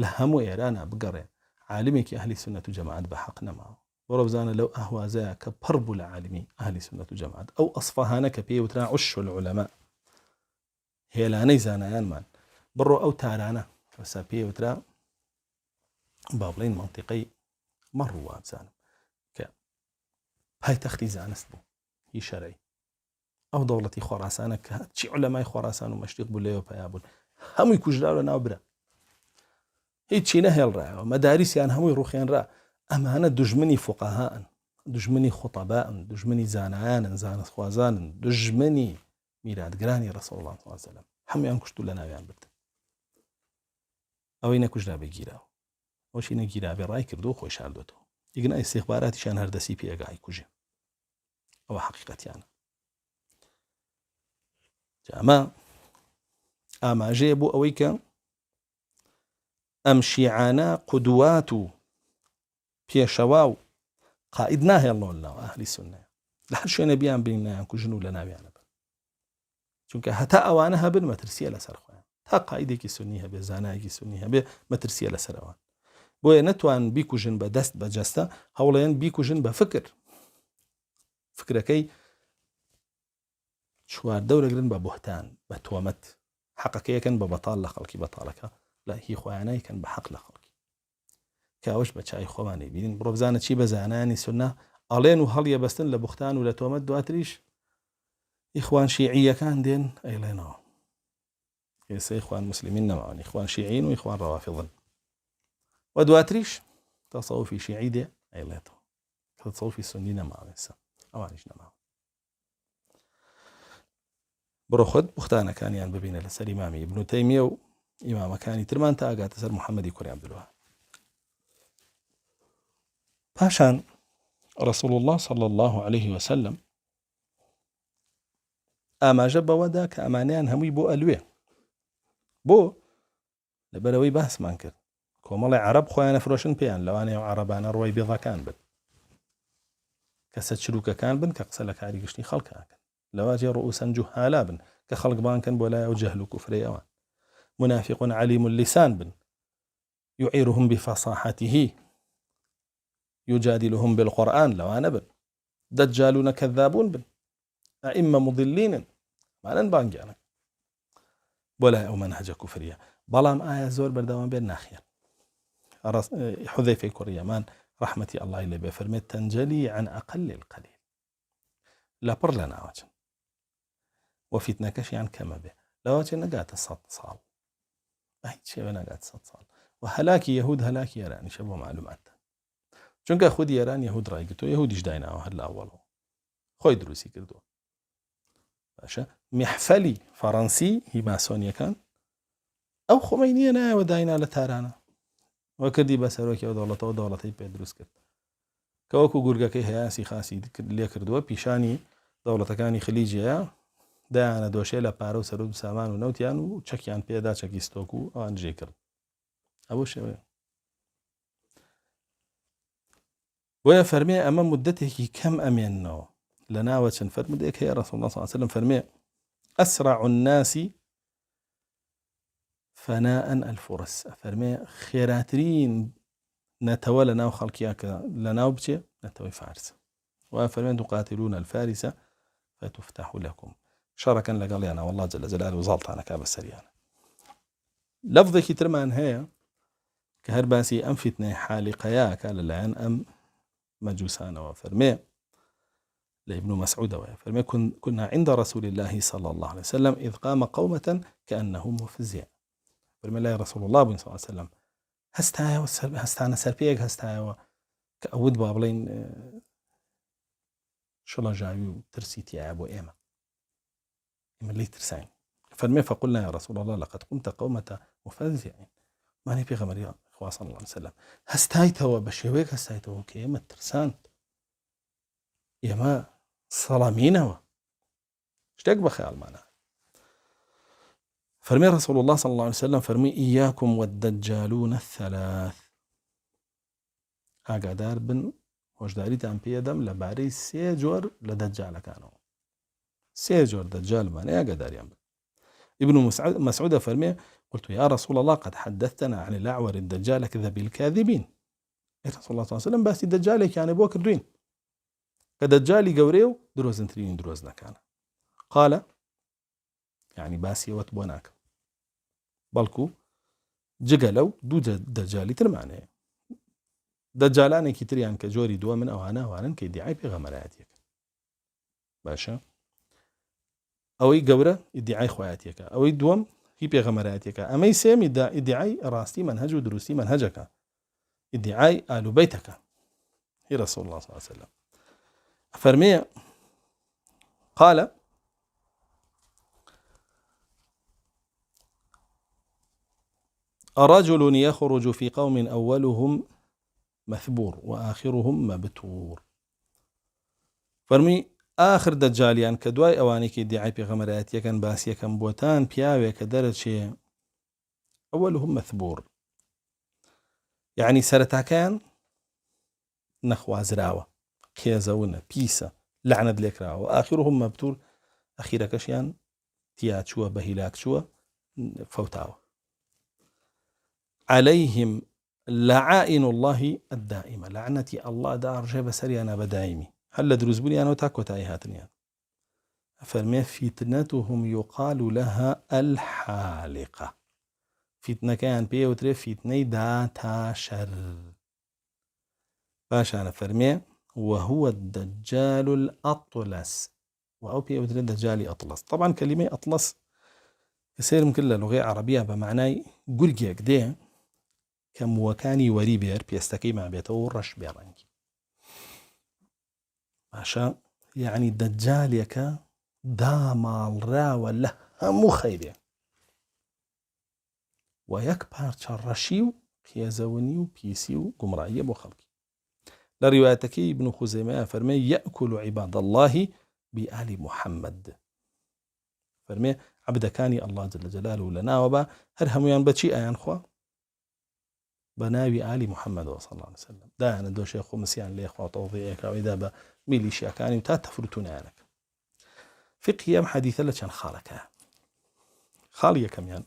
لە هەموو ئێرانە بگەڕێ عالمێکی ئەهلی سونەت و جەماعەت بە حەق نەماوە بەڕۆ بزانە لەو ئەهوازەیە کە پڕ بوو لە عالمی ئەهلی سونەت و جەماعەت ئەو ئەسفەهانە کە پێی وترا عش العولەما هێلانەی زانایانمان بڕۆ ئەو تارانە وەسا پێی وترا با بڵێن مەنتیقەی مەڕووە بزانم کە پایتەختی زانست بوو هی شەرعی ئەو دەوڵەتی خۆراسانە کە چی عولەمای خۆراسان و مەشریق بوو لێوە پیا بوون هەمووی کوژراوە ناو برا هیچی نەهێڵڕایەوە مەداریسیان هەمووی ڕوخێنرا ئەمانە دوژمنی فوقەهاءن دژمنی خوتەباءن دژمنی زانایانن زانستخوازانن دژمنی میراتگرانی ڕەسوڵ الله صلی الله علیه وسلم هەمویان کوشت و لە ناویان برد ئەوەی نەکوژرا بێگیراوە ئەوشی نەگیرابێ ڕای کردو و خۆی شاردوێتەوە دیگە ئیستیخباراتیشان هەردەسی پێگای کوژێ ئەوە حەقیقەتیانە ئەمە ئاماژەیە بۆ ئەوەی کە ئەم شیعانە قودوات و پێشەوا و قائید ناهێڵنەوە لەناو ئەهلی سونەیە لە هەر شوێنە بیان بینیان کوژن و لە ناویانە بن چونکە هەتا ئەوانە هەبن مەترسیە لەسەر خۆیان تا قائیدێکی سونی هەبێ زانایەکی سونی هەبێ مەترسیە لەسەر ئەوان بۆیە نەتوان بیکوژن بە دەست بەجەستە هەوڵێن بیکوژن بە فکرەکەی چواردەورەگرن بە بوهتان بە تۆمەت حەقەکەیەکەن بە بەتاڵ لە خەڵکی بەتاڵەکە لە هی خۆیانەیەکەن بە حەق لە خەڵکی کاوەش بە چای خۆمانی بینین بڕۆ بزانە چی بە زانانی سونە ئەڵێن و هەڵیە بەستن لە بوختان و لە تۆمەت دواتریش ئیخوان شیعیەکان دێن ئەیڵێنەوە ئێستا ئیخوان مسلمین نەماون ئیخوان شیعین و ئیخوان ڕەوافیضن و دواتریش تەسەوفی شیعی دێ ئەیڵێتەوە کە تەسەوفی سونی نەماوە ئێستا ئەوانیش نەماوە بڕۆ خۆت بوختانەکانیان ببینە لەسەر ئیمامی ئیبن تەیمیە و ئیمامەکانی ترمان تا ئاگاتە سەر محەممەدی کوڕی عەبدولوهاب پاشان ڕەسوڵ الله صلی الله عليه وسلم ئاماژە بەوەدا کە ئەمانیان هەمووی بۆ ئەلوێ بۆ لەبەرەوەی باسمان کرد کۆمەڵی عەرەب خۆیان ئەفرۆشن پێیان لەوانەیە و عەرەبانە ڕۆی بێضەکان بن کەسە چروکەکان بن کە قسە لە کاری گشتی خەڵکاکەن لەواجێ ڕؤوسەن جوهالا بن کە خەڵک بانکەن بۆ لایە و جەهل و کوفرەی ئەوان منافقون علیم اللسان بن يعيرهم بفصاحته يجادلهم بالقرآن لوانە بن دجالون كذابون بن ئەئیمە مضلین مانن بانگیانە بۆ لای ئەو منهجە کوفریە بەڵام ئایا زۆر بەردەوام بێت ناخێن حذەیفەی کوڕی یەمان ڕەحمەتی ئەڵڵای لێ بێ فەرمێت تەنجەلی عن ئەقل القەلیل لەپڕ لە ناوەچن و فیتنەکەشیان کەمە بێ لەواچێ نەگاتە 100 ساڵ هیچ شێوە نەگات 100 ساڵ و هەلاکی یەهود هەلاکی ئێرانیشە بۆ معلوماتە چونکە خودی ئێران یەهود ڕایگرتووە یەهودیش دایناوە هەر لە ئەوڵەوە خۆی دروستی کردووە باشە میحفەلی فەڕەنسی هی ماسۆنیەکان ئەو خۆمەینیە نایەوە داینا لە تارانە وە کردی بە سەرۆکی ئەو دەوڵەتەوە دەوڵەتەی پێ دروست کرد کە وەکو گورگەکەی هەیاسی خاسی لێ کردووە پیشانی دەوڵەتەکانی خلیجیە دایانە دۆشێ لە پارە و سەرۆ و سامان و نەوتیان و چەکیان پێدا چەکی ستۆک و ئەوان جێ کرد ئەوە شێوەیە بۆیە فەرمێ ئەمە مدەتێکی کەم ئەمێننەوە لە ناوە چەند فەرمودێک هەیە ڕەسوڵ الله صلی الله علیه وسلم فەرمێ ئەسرع الناس فناء الفرس فەرمێ خێراترین نەتەوە لە ناو خەڵکیە کە لە ناو بچێ نەتەوەی فارس و فەرمێ تقاتلون الفارس فتفتح لكم شەڕەکەن لەگەڵیانە والله جل جلاله و زاڵتانەکا بەسەریانە لەفظێکی ترمان هەیە کە هەر باسی ئەم فیتنەی حالیقەیە کە لەلایەن ئەم مەجووسانەوە فەرمێ لابن مسعود فرمي كنا عند رسول الله صلى الله عليه وسلم إذ قام قومة كأنهم مفزع فرمي لا يا رسول الله صلى الله عليه وسلم هستانا سربيك هستايا كأود بابلين شلا جاوي ترسيتي عابو إيما اللي ترسين فرمي فقلنا يا رسول الله لقد قمت قومة مفزعين ماني في غمر إخوة صلى الله عليه وسلم هستايتوا بشيويك هستايتوا كيما ترسان يما صلامينوا اشتاق بخيال معنا فرمي رسول الله صلى الله عليه وسلم فرمي إياكم والدجالون الثلاث ئاگادار بن هۆشداریتان پێدەم لەبارەی سێ جۆر لە دەجالەکانەوە سێ جۆر دەجالمانەیە ئاگاداریان بن ابن مسعود فرمي قلت يا رسول الله قد حدثتنا عن الأعور الدجال كذب الكاذبين رسول الله صلى الله عليه وسلم باسي دجالك يعني بو كردوين كدجالي قوريو دروزن ترين دروزنا كان قال يعني باسي وتبوناك بلكو جقلو دو دجالي ترمانه دجالاني كتريان كجوري دوا من أوانا كيدعي بغمراتيك باشا أوي قورة ادعاء خواتيك أوي دوم هي بغمراتيك أما يسمي ادعاء راستي منهج ودروسي منهجك ادعاء آل بيتك هي رسول الله صلى الله عليه وسلم فرمي قال رجل يخرج في قوم أولهم مثبور وآخرهم مبتور فرمي آخر دجاليان كدواي أواني كي دعاي بغمرات يكن باس يكن بوتان بياوي كدرت شيء أولهم مثبور يعني سرتا كان نخوازراوة كيزاونا بيسا لعنة لكراوة وآخرهم مبتور أخيرا كشيان تياتشوا بهلاكشوا فوتاوة عليهم لعائن الله الدائمة لعنة الله دار جيب سريانا بدائمي هل دروزبوني أنا وتاكو تايهاتني فرمي فتنتهم يقال لها الحالقة فتنة كان بيه وتري فتنة داتا شر باشا أنا فرمي وهو الدجال الأطلس وأو بيه وتري الدجال أطلس طبعا كلمة أطلس يصير ممكن لغة عربية بمعنى قرقية كده كموكاني وريبير بيستكي مع بيته ورش بيرانكي باشا يعني الدجال يكا دامال راوة له همو خيبه ويكبر شرشيو كيزونيو بيسيو قمرائية بو خلقي لروايتك ابن خزيمة فرمي يأكل عباد الله بآل محمد فرمي عبد كاني الله جل جلاله لنا وبا هرهم ينبتشي آيان خوا بناوي آل محمد صلى الله عليه وسلم دا أنا دو شيخ مسيان ليخوا توضيعك وإذا بميليشيا كاني وتاتفرتون عنك فقه حديثة لكان خالك خالية كميان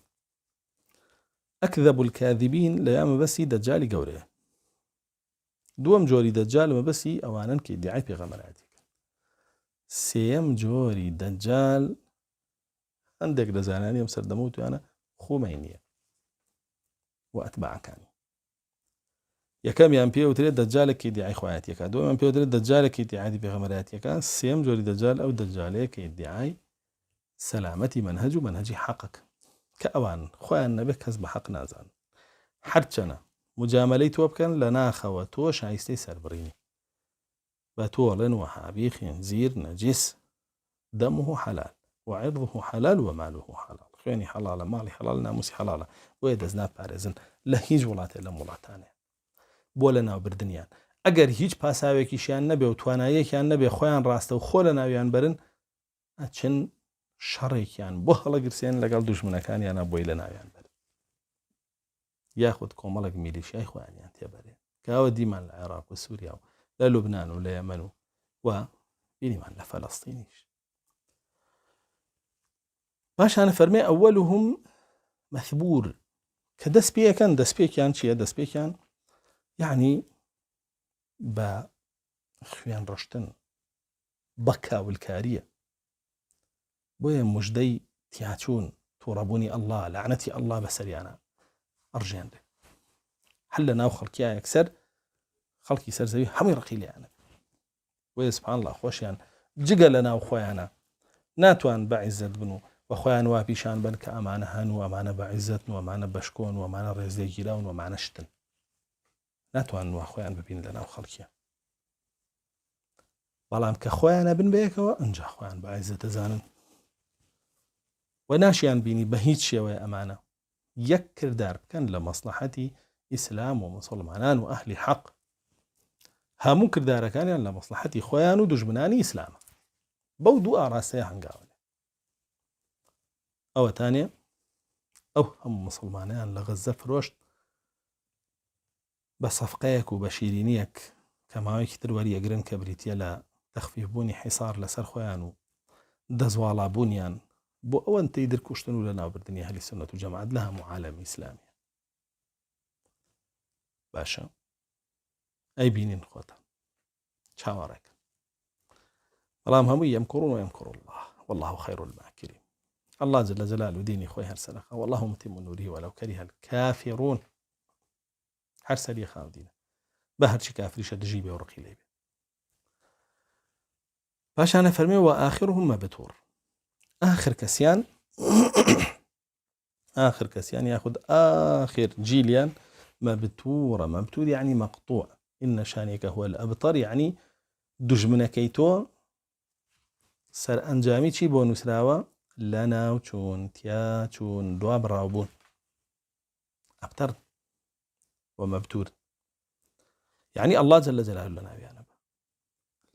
أكذب الكاذبين ليام بسي دجالي قوريه دوم جوري دجال مبسي أوانا كي دعاي بغمراتك سيم جوري دجال عندك دزاناني ومسر دموت أنا خمينية وأتباع كاني يكام يامبيه وتريد دجالك كي دعاي خواتيك دوم يامبيه وتريد دجالك كي دعاي بغمراتك سيم جوري دجال أو دجالي كي دعاي سلامتي منهجي حقك كأوان خوان نبك هزب حق نازان حرچنا مجاملي توبكن لناخ وتوش عيستي سربريني باتولن وحابي خنزير نجس دمه حلال وعرضه حلال وماله حلال خويني حلال مالي حلال ناموسي حلال ويدزنا بارزن لهيج ولاتي لمولاتاني بولنا وبردنيان اگر هیچ پاساوێکیشیان نەبێ و توانایەکیان نەبێ خۆیان ڕاستە و خۆ لە ناویان برن ئەچن شەڕێکیان بۆ هەڵەگرسێن لەگەڵ دوژمنەکانیانە بۆی لە ناویان برن یاخود کۆمەڵێک میلیشیای خۆیانیان تێبەرێن کەوە دیمان لە عێراق و سووریا و لە لوبنان و لە یەمەن و بینیمان لە فەلەستینیش باشانە فەرمێ ئەوەلهم مەثبور کە دەست پێیەکەن دەستپێکیان چییە دەستپێکیان یعنی بە خوێن ڕشتن بە کاولکاریە بۆیە موژدەی تیاچوون تووڕەبوونی ئەڵڵا لعنەتی ئەڵڵا بەسەریانە ئەڕژێنرێ هەر لە ناو خەڵکیە یەکسەر خەڵکی سەرزەوی هەمووی ڕقی لێیانە وێ سوبحان الله خۆشیان جگە لە ناو خۆیانە ناتوان بە عیزت بن و خۆیان وا پیشان بن کە ئەمانە هەن و ئەمانە بە عیزت و ئەمانە بەشکۆن و ئەمانە ڕێزێگیراون و ئەمانە شتن ناتوان وا خۆیان ببین لە ناو خەڵکیە بەڵام کە خۆیانە بن بەیەکەوە ئەنجا خۆیان بە عیزت دەزانن و ناشیان بینی بە هیچ شێوەیە ئەمانە یەک کردار بکەن لە مەسلحەتی ئیسلام و مسلمانان و ئەهلی حەق هەموو کردارەکانیان لە مەسلحەتی خۆیان و دوژمنانی ئیسلامە بەو دوو ئاراستەیە هەنگاوە ئەوەتانێ ئەو هەموو مسلمانیان لە غەزە فرۆشت بە سەفقەیەک و بە شیرینیەک کە ماوەیەکی تر وەریەگرن کە بریتیە لە تەخفیفبوونی حیسار لەسەر خۆیان و دەزواڵابوونیان بۆ ئەوەندەی درکوشتن و لە ناوبردنی ئەهلی سوننەت و جەماعەت لە هەموو عالەمی ئیسلامیە باشە ئەی بینین خۆتان چاوەڕێکن بەڵام هەمووی يمكرون ويمكر الله والله خير الماكرين الله جل جلاله ديني خوي هرسلخ والله متم نوره ولو كره الكافرون هرسلي خاو دينه بهر شي كافر شد جيبه ورقي ليبه باش انا فرمي واخرهم مبتور اخر كسيان اخر كسيان ياخذ اخر جيليان مبتور يعني مقطوع ان شانك هو الابتر يعني دجمنكيتو سەر ئەنجامی چی بۆ نووسراوە لە ناو چوون تیا چوون دوا بڕاوبوون ئەبتەر و مەبتور یعنی الله جل جلاله لە ناویانە بە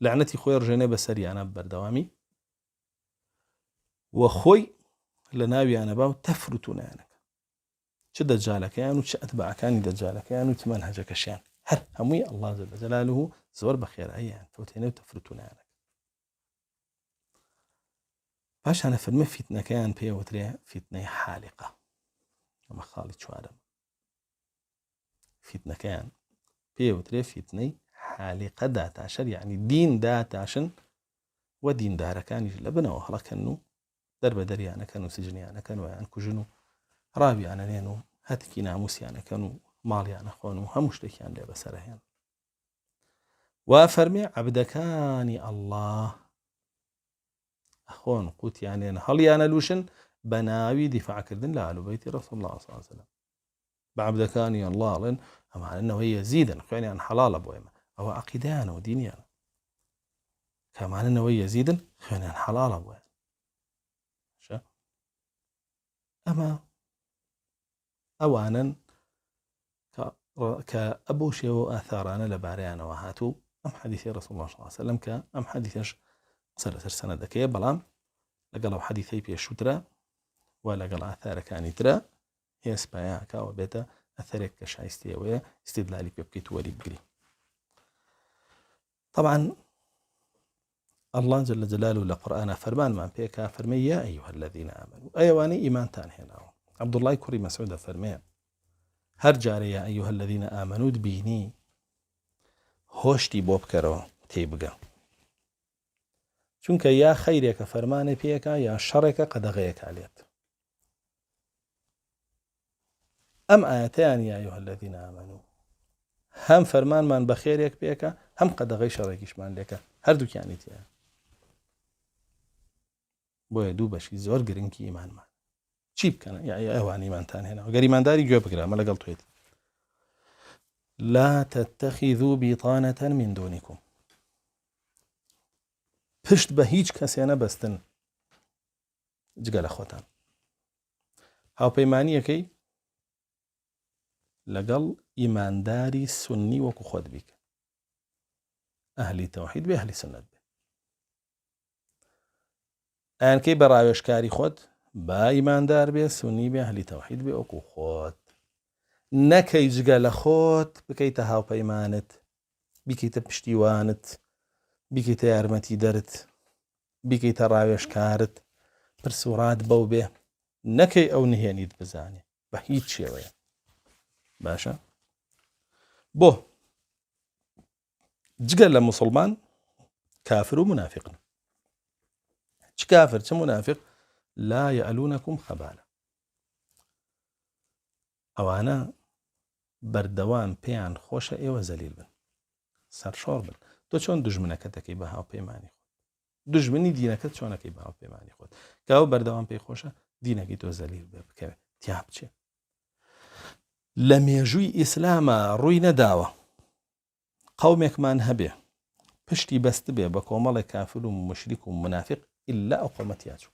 لعنەتی خۆی ڕژێنێ بە سەریانە بەردەوامی و خۆی لە ناویانە با و تەفروتونیانەکە چ دەجالەکەیان و چ ئەتباعەکانی دەجالەکەیان و چ مەنهەجەکەشیان هەر هەمووی الله جل جلاله زۆر بەخێراییان فەوتێنێ و تەفروتونیانەکە پاشانە فەرمە فیتنەکەیان پێوترێ فیتنەی حالقە ئەمە خاڵی چوارەم فیتنەکەیان پێوترێ فیتنەی حالقە داتاشەر یعنی دین داتاشن و دیندارەکانیش لە بنەوە هەڵەکەن و دەربە دەریانەکەن و سجنیانەکەن و یان کوژن و ڕاویانەنێن و هەتکی ناموسیانەکەن و ماڵیانەخۆن و هەموو شتێکیان لێ بەسەرهێن وا فەرمێ عەبدەکانی ئەڵڵاه أخوان قوت يعني أنا هل يعني لوشن بناوي دفاع كردن لا على بيت رسول الله صلى الله عليه وسلم بعبد كان يا الله لن أما أنه هي يزيدا يعني عن حلال أبويما أو عقيدان ودينيان كمان أنه هي يزيدا يعني عن حلال أبويما أما أوانا كأبو شيء آثارنا لباريانا وهاتو أم حديث رسول الله صلى الله عليه وسلم كأم حديثش سەرەتەر سەنەدەکەیە بەڵام لەگەڵ ئەو حەدیثەی پێشووترە و لەگەڵ ئاثارەکانی ترە هێسپایاکەوە بێتە ئەثەرێک کە شایستەیەوەیە استیدلالی پێ بکەیت وەری بگری طبعا الله جل جلاله لە قورئانە فەرمانمان پێکا فەرمێ یا ئەیها الذین ئامنوا ئەیەوانەی ئیمانتان هێناوە عەبدوڵڵای کوڕی مەسعودە فەرمێ هەر جارێ یا ئەیها الذین ئامنوا بینی هۆشتی بۆ بکەرەوە تێی بگە چونکە یا خەیرێکە فەرمانە پێکا یا شەڕێکە قەدەغەیەکە لێت ئەم ئاەتەیان یا ئەیها الذین ئامنوا هەم فەرمانمان بە خێرێک پێکە هەم قەدەغەی شەڕێکیشمان لێکە هەردووکیانی تیایە بۆیە دوو بەشی زۆر گرنگی ئیمانمان چی بکەنە یا ئەوان ئیمانتان هێناوە گەر ئیمانداری گوێ بگرە ئەمە لەگەڵ توێتی لا تتخذوا بطانة من دونكم پشت بە هیچ کەسێنە بەستن جگە لە خۆتان هاوپەیمانیەکەی لەگەڵ ئیمانداری سونی وەکو خۆت بیکە ئەهلی تەوحید بێ ئەهلی سنت بێ ئەیانکەی بە ڕاوێژکاری خۆت با ئیماندار بێ سونی بێ ئەهلی تەوحید بێ وەکو خۆت نەکەی جگە لە خۆت بکەیتە هاوپەیمانت بیکەیتە پشتیوانت بیکەیتە یارمەتی دەرت بیکەیتە ڕاوێژکارت پرسوڕات بەو بێ نەکەی ئەو نهێنیت بزانێ بە هیچ شێوەیە باشە بۆ جگە لە موسڵمان کافر و منافقن چ کافر چ منافق لا يألونكم خبالة ئەوانە بەردەوام پێیان خۆشە ئێوە زەلیل بن سەرشۆڕ بن تۆ چۆن دوژمنەکە دەکەی بە هاوپەیمانی خۆت دژمنی دینەکەت چۆنەکەی باو پەیمانی خۆت کەەوە بەردەوام پێی خۆشە دینەکەی تۆ زەلیل بێ بکەوێت تیا بچێ لە مێژووی ئیسلامە ڕووی نەداوە قەومێکمان هەبێ پشتی بەست بێ بە کۆمەڵێک کافر و مشریک و منافق ئللا ئەو قەومەتیا چوو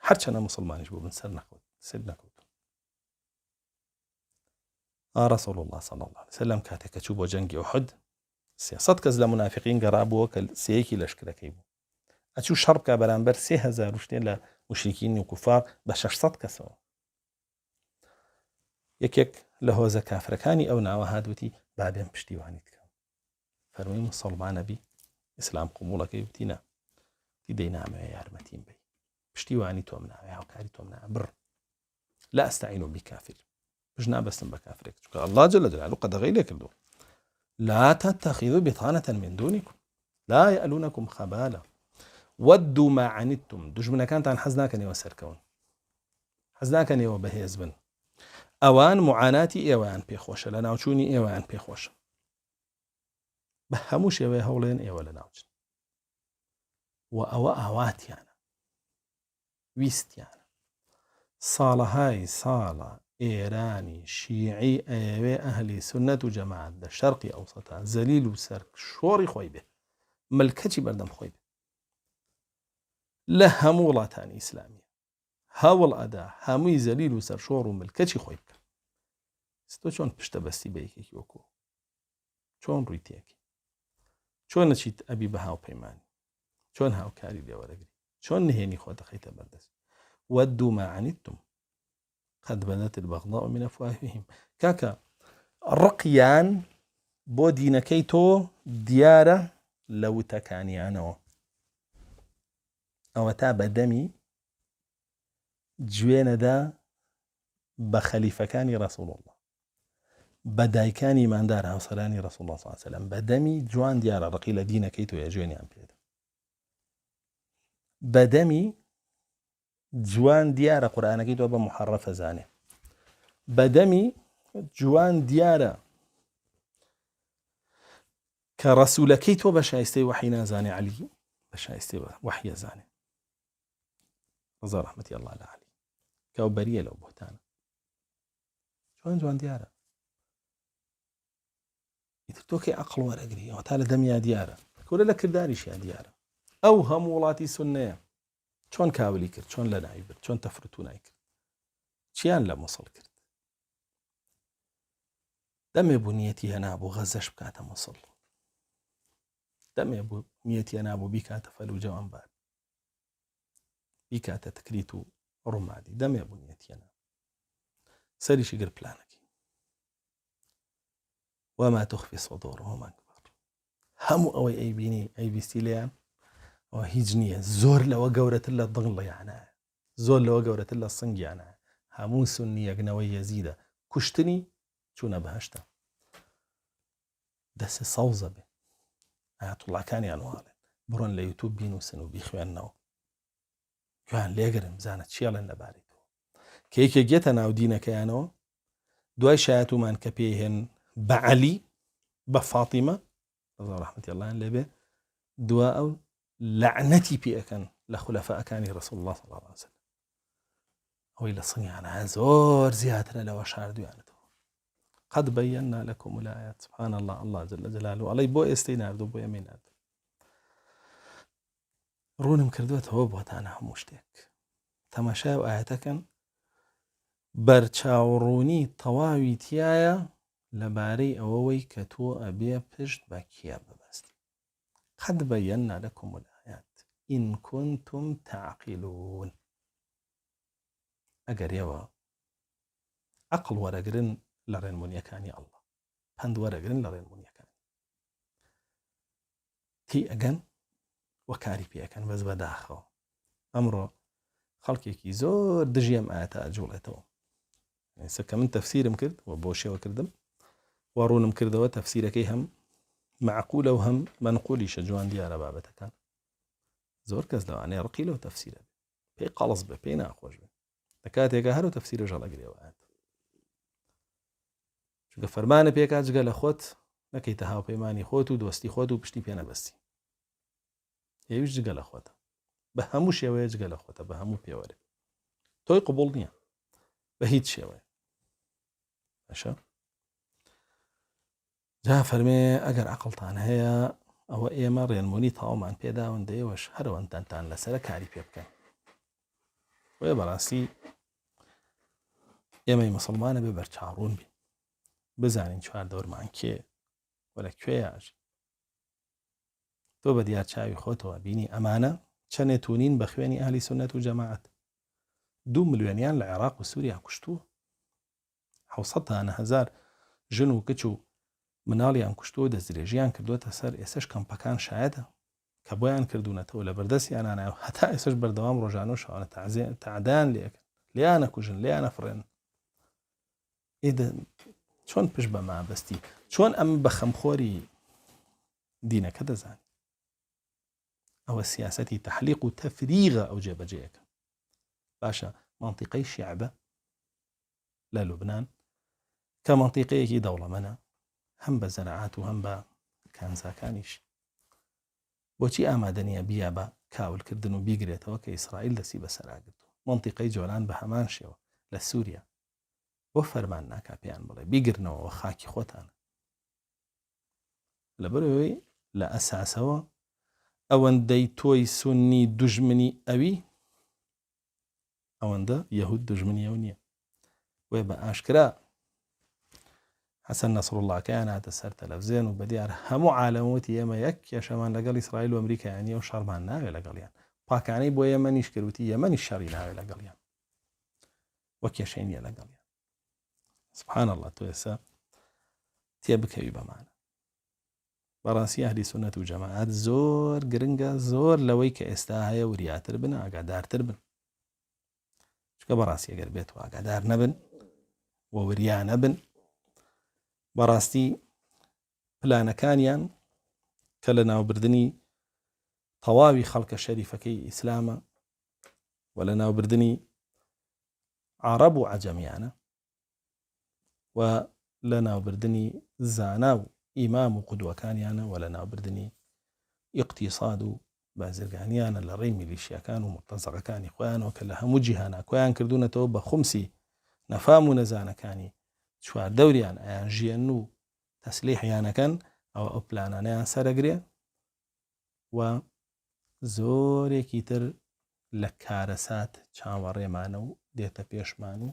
هەرچەنە مسلمانیش بوو بن سەر نەکەوت رسول الله صلى الله عليه وسلم کاتێکە چوو بۆ جەنگی ئوحود 300 کەس لە منافقین گەڕابووە کە سەیەکی لەشکرەکەی بوو ئەچوو شەڕ بکە بەرامبەر 3000 شتێن لە مشریکین و کوفار بە 600 کەسەوە یەکێک لە هۆزە کافرەکانی ئەو ناوە هاتوتی بابێن پشتیوانی بکەم فەرمووی مسڵمانە بی ئیسلام قبوڵەکەی وتی نە تی دەی نامەوێ یارمەتیم بی پشتیوانی تۆم ناوێ هاوکاری تۆم ناوێ بڕ لا ئەستەعینو بکافر بژ نابەستم بە کافرێک چونکە الله جل جلاله قەدەغەی لێ کردووە لا تتخذوا بطانة من دونكم لا يألونكم خبالا ودوا ما عنتم دژمنەکانتان حەز ناکەنەوە سەرکەون حەز ناکەنەوە بەهێز بن ئەوان معاناتی ئێوەیان پێخۆشە لە ناوچوونی ئێوەیان پێخۆشە بە هەموو شێوەیە هەوڵێن ئێوە لە ناوچن و ئەوە ئاواتیانە ویستیانە ساڵەهای ساڵە ئێرانی شیعی ئەوێ ئەهلی سنەت و جەماعەت لە شەرقی ئەوسەتا زەلیل و سەر شۆڕی خۆی بێ ملکەچی بەردەم خۆی بێ لە هەموو وڵاتانی ئیسلامیە هەوڵ ئەدا هەمووی زەلیل و سەر شۆڕ و ملکەچی خۆی بکە تۆ چۆن پشتە بەستی بە یەکێکی وەکو چۆن ڕووی تێکی چۆن نەچیت ئەبی بە هاوپەیمانی چۆن هاوکاری لێوەرەگری چۆن نهێنی خۆ دەخەیتە بەردەست وەدوا ما عنتم قد بدت البغضاء من أفواههم کاکە ڕقیان بۆ دینەکەی تۆ دیارە لە وتەکانیانەوە ئەوە تا بەدەمی گوێنەدا بە خەلیفەکانی ڕەسوڵ الله بە دایکانی ماندار هاوسەرانی ڕەسوڵ الله صلی الله علیه وسلم بەدەمی جوان دیارە ڕقی لە دینەکەی تۆ گوێنیان پێدا بەدەمی جوان دیارە قورئانەکەی تۆ بە محەڕەفە زانێ بەدەمی جوان دیارە کە ڕەسوولەکەی تۆ بە شایستەی وحی نازانێ عەلی بە شایستەی وحیە زانێ ڕزا ڕەحمەتی الله لە عەلی کە ئەو بەریە لەو بۆتانە جوان دیارە ئیتر تۆ کەی عەقڵ وەرەگری ئەوە تا لە دەمیا دیارە کورە لە کرداریشیان دیارە ئەو هەموو وڵاتی سوننەیە چۆن کاولی کرد چۆن لە ناوی برد چۆن تەفروتونای کرد چیان لە مووسڵ کرد دەمێ بوو نیەتی هەنابوو غەزەش بکاتە مووسڵ دەمێ بوو نیەتی هەنابوو بیکاتە فەلوجە و ئەنبار بیکاتە تکریت و ڕوومادی دەمێ بوو نیەتی هەنا سەریشی گر پلانەکەی وما تخفي صدورهم أكبر هەموو ئەوەی ئەیبینی ئەیبیستی لێیان ئەوە هیچ نییە زۆر لەوە گەورەتر لە دڵیانە زۆر لەوە گەورەتر لە سنگیانە هەموو سنی یەکنەوەی یەزیدە کوشتنی چوونە بەهەشتە دەسێ سەوزە بێ ئایەتوڵڵاکانیان واڵێن بڕۆن لە یوتیوب بینووسن و بیخوێننەوە گویان لێگرن بزانە چیاڵێن لەبارەی تۆ کە یەکێک گێتە ناو دینەکەیانەوە دوای شایەتومان کە پێهێن بە عەلی بە فاتیمە ڕزا ڕەحمەتی ئەڵڵایان لێبێ دوا ئەو لعنەتی پێەکەن لە خولەفاءەکانی ڕەسوڵ الله صلی الله عليه وسلم ئەوەی لە سنیانە زۆر زیاترە لەوە شاردویانەتەوە قد بينا لكم الآيات سبحان الله جل جلاله علي بۆ ئێستەی ناردوو بۆ ئێمەی ناردوو ڕوونم کردوێتەوە بۆتانە هەموو شتێک تەماشای و ئاەتەکەن بەرچاوڕوونی تەواوی تایە لەبارەی ئەوەی کە تۆ ئەبێ پشت بە کیا ببەستی قد بينا لكم الآيات إن كنتم تعقلون ئەگەر ئێوە عەقڵ وەرەگرن لە ڕێنمونیەکانی ئەڵڵا پند وەرەگرن لە ڕێنمونیەکانی تی ئەگەن وەکاری پێەکەن بەس بەداخەوە ئەمڕۆ خەڵکێکی زۆر دژی ئەم ئاەتە ئەجوڵێتەوە کە من تەفسیرم کرد و بۆ شێوە کردم و ڕوونم کردەوە تەفسیرەکەی هەم معقولە و هەم منقولیشە جوان دیارە بابەتەکان زۆر کەس لەوانەیە ڕقی لەو تەفسیرە پێی قەڵس بێ پێی ناخۆش بێ لە کاتێکە هەرو تەفسیرە ژەڵەگرێەوە چونکە فەرمانە پێکات جگە لە خۆت نەکەیتە هاوپەیمانی خۆت و دۆستی خۆت و پشتی پێ نەبەستی هێویش جگە لە خۆتە بە هەموو شێوەیە جگە لە خۆتە بە هەموو پێوەرێ تۆی قبول نییە بە هیچ شێوەیە باشە جا فەرمێ ئەگەر عەقڵتان هەیە ئەوە ئێمە ڕێنمونی تەواومان پێداون دەیەوەش هەروەندانتان لەسەرە کاری پێ بکەن وێ بەڕاستی ئێمەی مسلمانە بێ بەرچاڕوون بین بزانین چوار دەورمان کێ وەرە کوێ یاژی تۆ بە دیار چاوی خۆتەوە بینی ئەمانە چەندێ تونین بە خوێنی ئاهلی سونەت و جەماعەت 2 ملیۆنیان لە عێراق و سووریا کوشتووە 700,000 ژن و کچ و مناڵیان کوشتووە دەستدرێژیان کردووەتە سەر ئێسش کەمپەکان شایەتە کە بۆیان کردوونەتەوە لە بەردەستیان نایەوە هەتا ئێسش بەردەوام ڕۆژانە و شەوانە تعدایان لێکن لیانە کوژن لیانە فڕێن چۆن پشت بە مابەستی چۆن ئەم بە خەمخۆری دینەکە دەزان ئەوە سیاسەتی تەحلیق و تەفریغە ئەو جێبەجێیەکە باشە منطقەی شیعبە لە لوبنان کە منطقەیەکی دەوڵەمەنە هەم بە زەراعات و هەم بە کانزاکانیش بۆچی ئامادەنیە بیا بە کاولکردن و بیگرێتەوە کە ئیسرائیل دەسی بەسەراگرتو منطقەی جۆلان بە هەمان شێوە لە سووریا بۆ فەرمان ناکا پێیان بڵێ بیگرنەوە خاکی خۆتانە لەبەرەوەی لە ئەساسەوە ئەوەندەی تۆی سونی دوژمنی ئەوی ئەوەندە یەهود دوژمنی ئەو نییە وێ بە ئاشکرا حەسەن نەسڕوڵڵاکەیان هاتە سەر تەلەڤیزیۆن و بەدیار هەموو عالەمەتی ئێمە یەک کێشەمان لەگەڵ ئیسرائیل و ئەمریکایانیە و شەڕمان ناوێت لەگەڵیان پاکانەی بۆ ئێمەنیش کردوتی یەمەنی شەڕی ناوێت لەگەڵیان وە کێشەی نییە لەگەڵیان سبحان الله تۆ ئێستا تێبکەوی بەمانە بەڕاستی ئەهلی سونەت و جەماعەت زۆر گرنگە زۆر لەوەی کە ئێستا هەیە وریاتر بن ئاگادارتر بن چکە بەڕاستی ئەگەر بێت و ئاگادار نەبن و وریان نەبن بەڕاستی پلانەکانیان کە لە ناوبردنی تەواوی خەڵکە شەریفەکەی ئیسلامە و لە ناوبردنی عەرەب و عەجەمیانە و لە ناوبردنی زانا و ئیمام و قودوەکانیانە و لە ناوبردنی ئیقتیساد و بازرگانیانە لە ڕێی میلیشیەکان و مرتەزەقەکانی خۆیانەوە کە لە هەموو جیهانا کۆیان کردوونەتەوە بە خومسی نەفام و نەزانەکانی چوار دەوریان ئەیان ژیان و تەسلیحیانەکەن ئەو پلانانەیان سەرەگرێ و زۆرێکی تر لە کارەسات چاوەڕێمانە و دێتە پێشمان و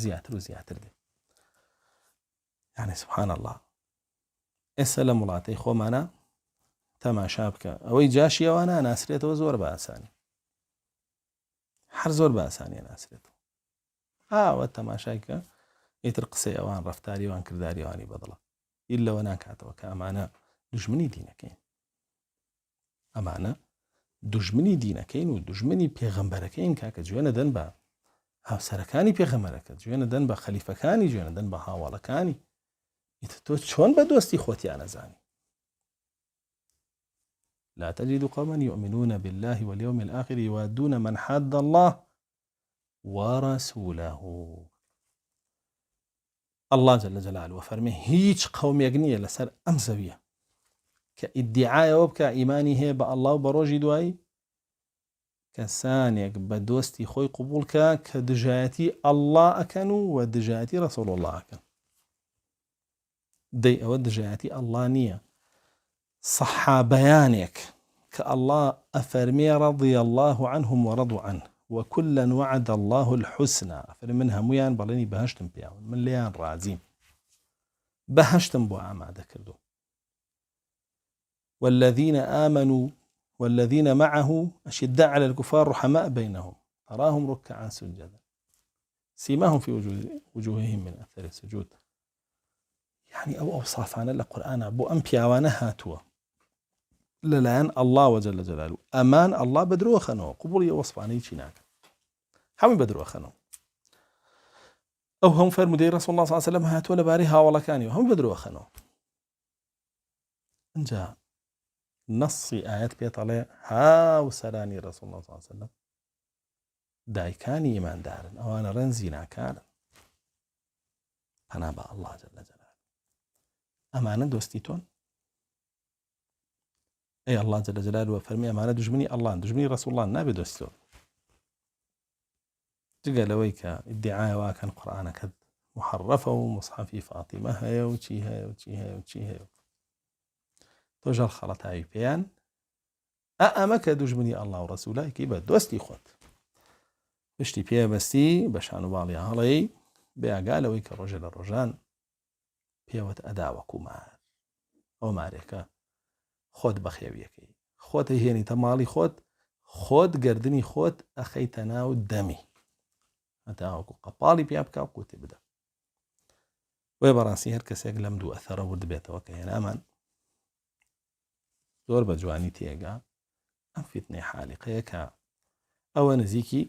زیاتر و زیاتر دێت یعنی سبحان الله ئێستا لە وڵاتەی خۆمانە تەماشا بکە ئەوەی جاشی ئەوانە ناسرێتەوە زۆر بە ئاسانی هەر زۆر بە ئاسانی ناسرێتەوە ئاوە تەماشای کە ئیتر قسەی ئەوان ڕەفتاری ئەوان کرداری ئەوانی بەدڵە ئیلەوە ناکاتەوە کە ئەمانە دوژمنی دینەکەین ئەمانە دوژمنی دینەکەین و دوژمنی پێغەمبەرەکەین کاکە گوێنە دەن بە هاوسەرەکانی پێغەمبەرەکە گوێنە دەن بە خەلیفەکانی گوێنە دەن بە هاوڵەکانی ئیتر تۆ چۆن بە دۆستی خۆتیان نەزانی لا تجد قوما يؤمنون بالله واليوم الآخر يوادون من حاد الله ورسوله الله جل جلاله وفرمي هيج قوم يغنيه لسر ام زويه كادعاء وبكى ايماني هي بالله وبروجي دواي كسانيك بدوستي خوي قبولك كدجاتي الله اكنوا ودجاتي رسول الله اكن دي او دجاتي الله نيه صحابيانك كالله افرمي رضي الله عنهم ورضوا عنه وكلا وعد الله الحسنى فمنها ميان بلني بهشتم بياون من ليان رازيم بهشتم بو عماده كردو والذين آمنوا والذين معه أشداء على الكفار رحماء بينهم تراهم ركعا سجدا سيماهم في وجوههم من أثر السجود يعني أو أوصاف عن القرآن أبو أنبياء ونهاتوا للان الله وجل جلاله أمان الله بدرو خنو قبول وصف عني شناك هم بدرو خنو أو هم فرمودي رسول الله صلى الله عليه وسلم هاتوا لباريها ولا كانوا هم بدرو خنو انجا نصي آيات بيطلع ها وسراني رسول الله صلى الله عليه وسلم دايكاني إيمان دارن أو أنا رنزينا كان أنا بقى الله جل جلاله أمانة دوستيتون ئەی ئەڵڵا جەلە جەلالوە فەرمی ئەمانە دوژمنی ئەڵڵان دوژمنی ڕەسوڵڵان نابێ دۆستیەوە جگە لەوەی کە ئیدعای واکەن قورئانەکەت محرفە و مصحفی فاتیمە هەیە و چی هەیە و چی هەیە و چی هەیە تۆژەڵ خەڵەتاوی پێیان ئەمە کە دوژمنی ئەڵڵا و ڕەسوولایکی بە دۆستی خۆت پشتی پێبەستی بە شان و باڵی هەڵەی بێئاگا لەوەی کە ڕۆژە لە ڕۆژان پێوەت ئەداوەکو مار ئەو مارێکە خۆت بەخێویەکەی خۆت هێنیتە ماڵی خۆت گردنی خۆت ئەخەیتە ناو دەمی هەتاوەکو قەپاڵی پیا بکە و قوتێ بدە وێ بەڕاستی هەر کەسێک لەم دوو ئەثەرە ورد بێتەوە کە هێنامان زۆر بە جوانی تێگا ئەم فیتنەی حالیقەیە کە ئەوە نزیکی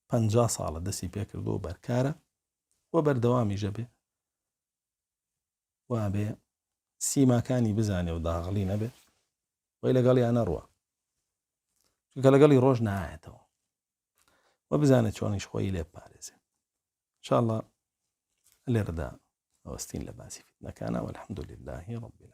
50 ساڵە دەستی پێکردو و بەرکارە و بەردەوامیژە بێ وابێ سیماکانی بزانێ و داغڵی نەبێ وی لەگەڵیان نەڕوە چونکە لەگەڵی ڕۆژ نایەتەوە و بزانێت چۆنیش خۆی لێ بپارێزێ انشاءالله لێرەدا ئەوەستین لە باسی فیتنەکانە والحەمدولله رب العالمین.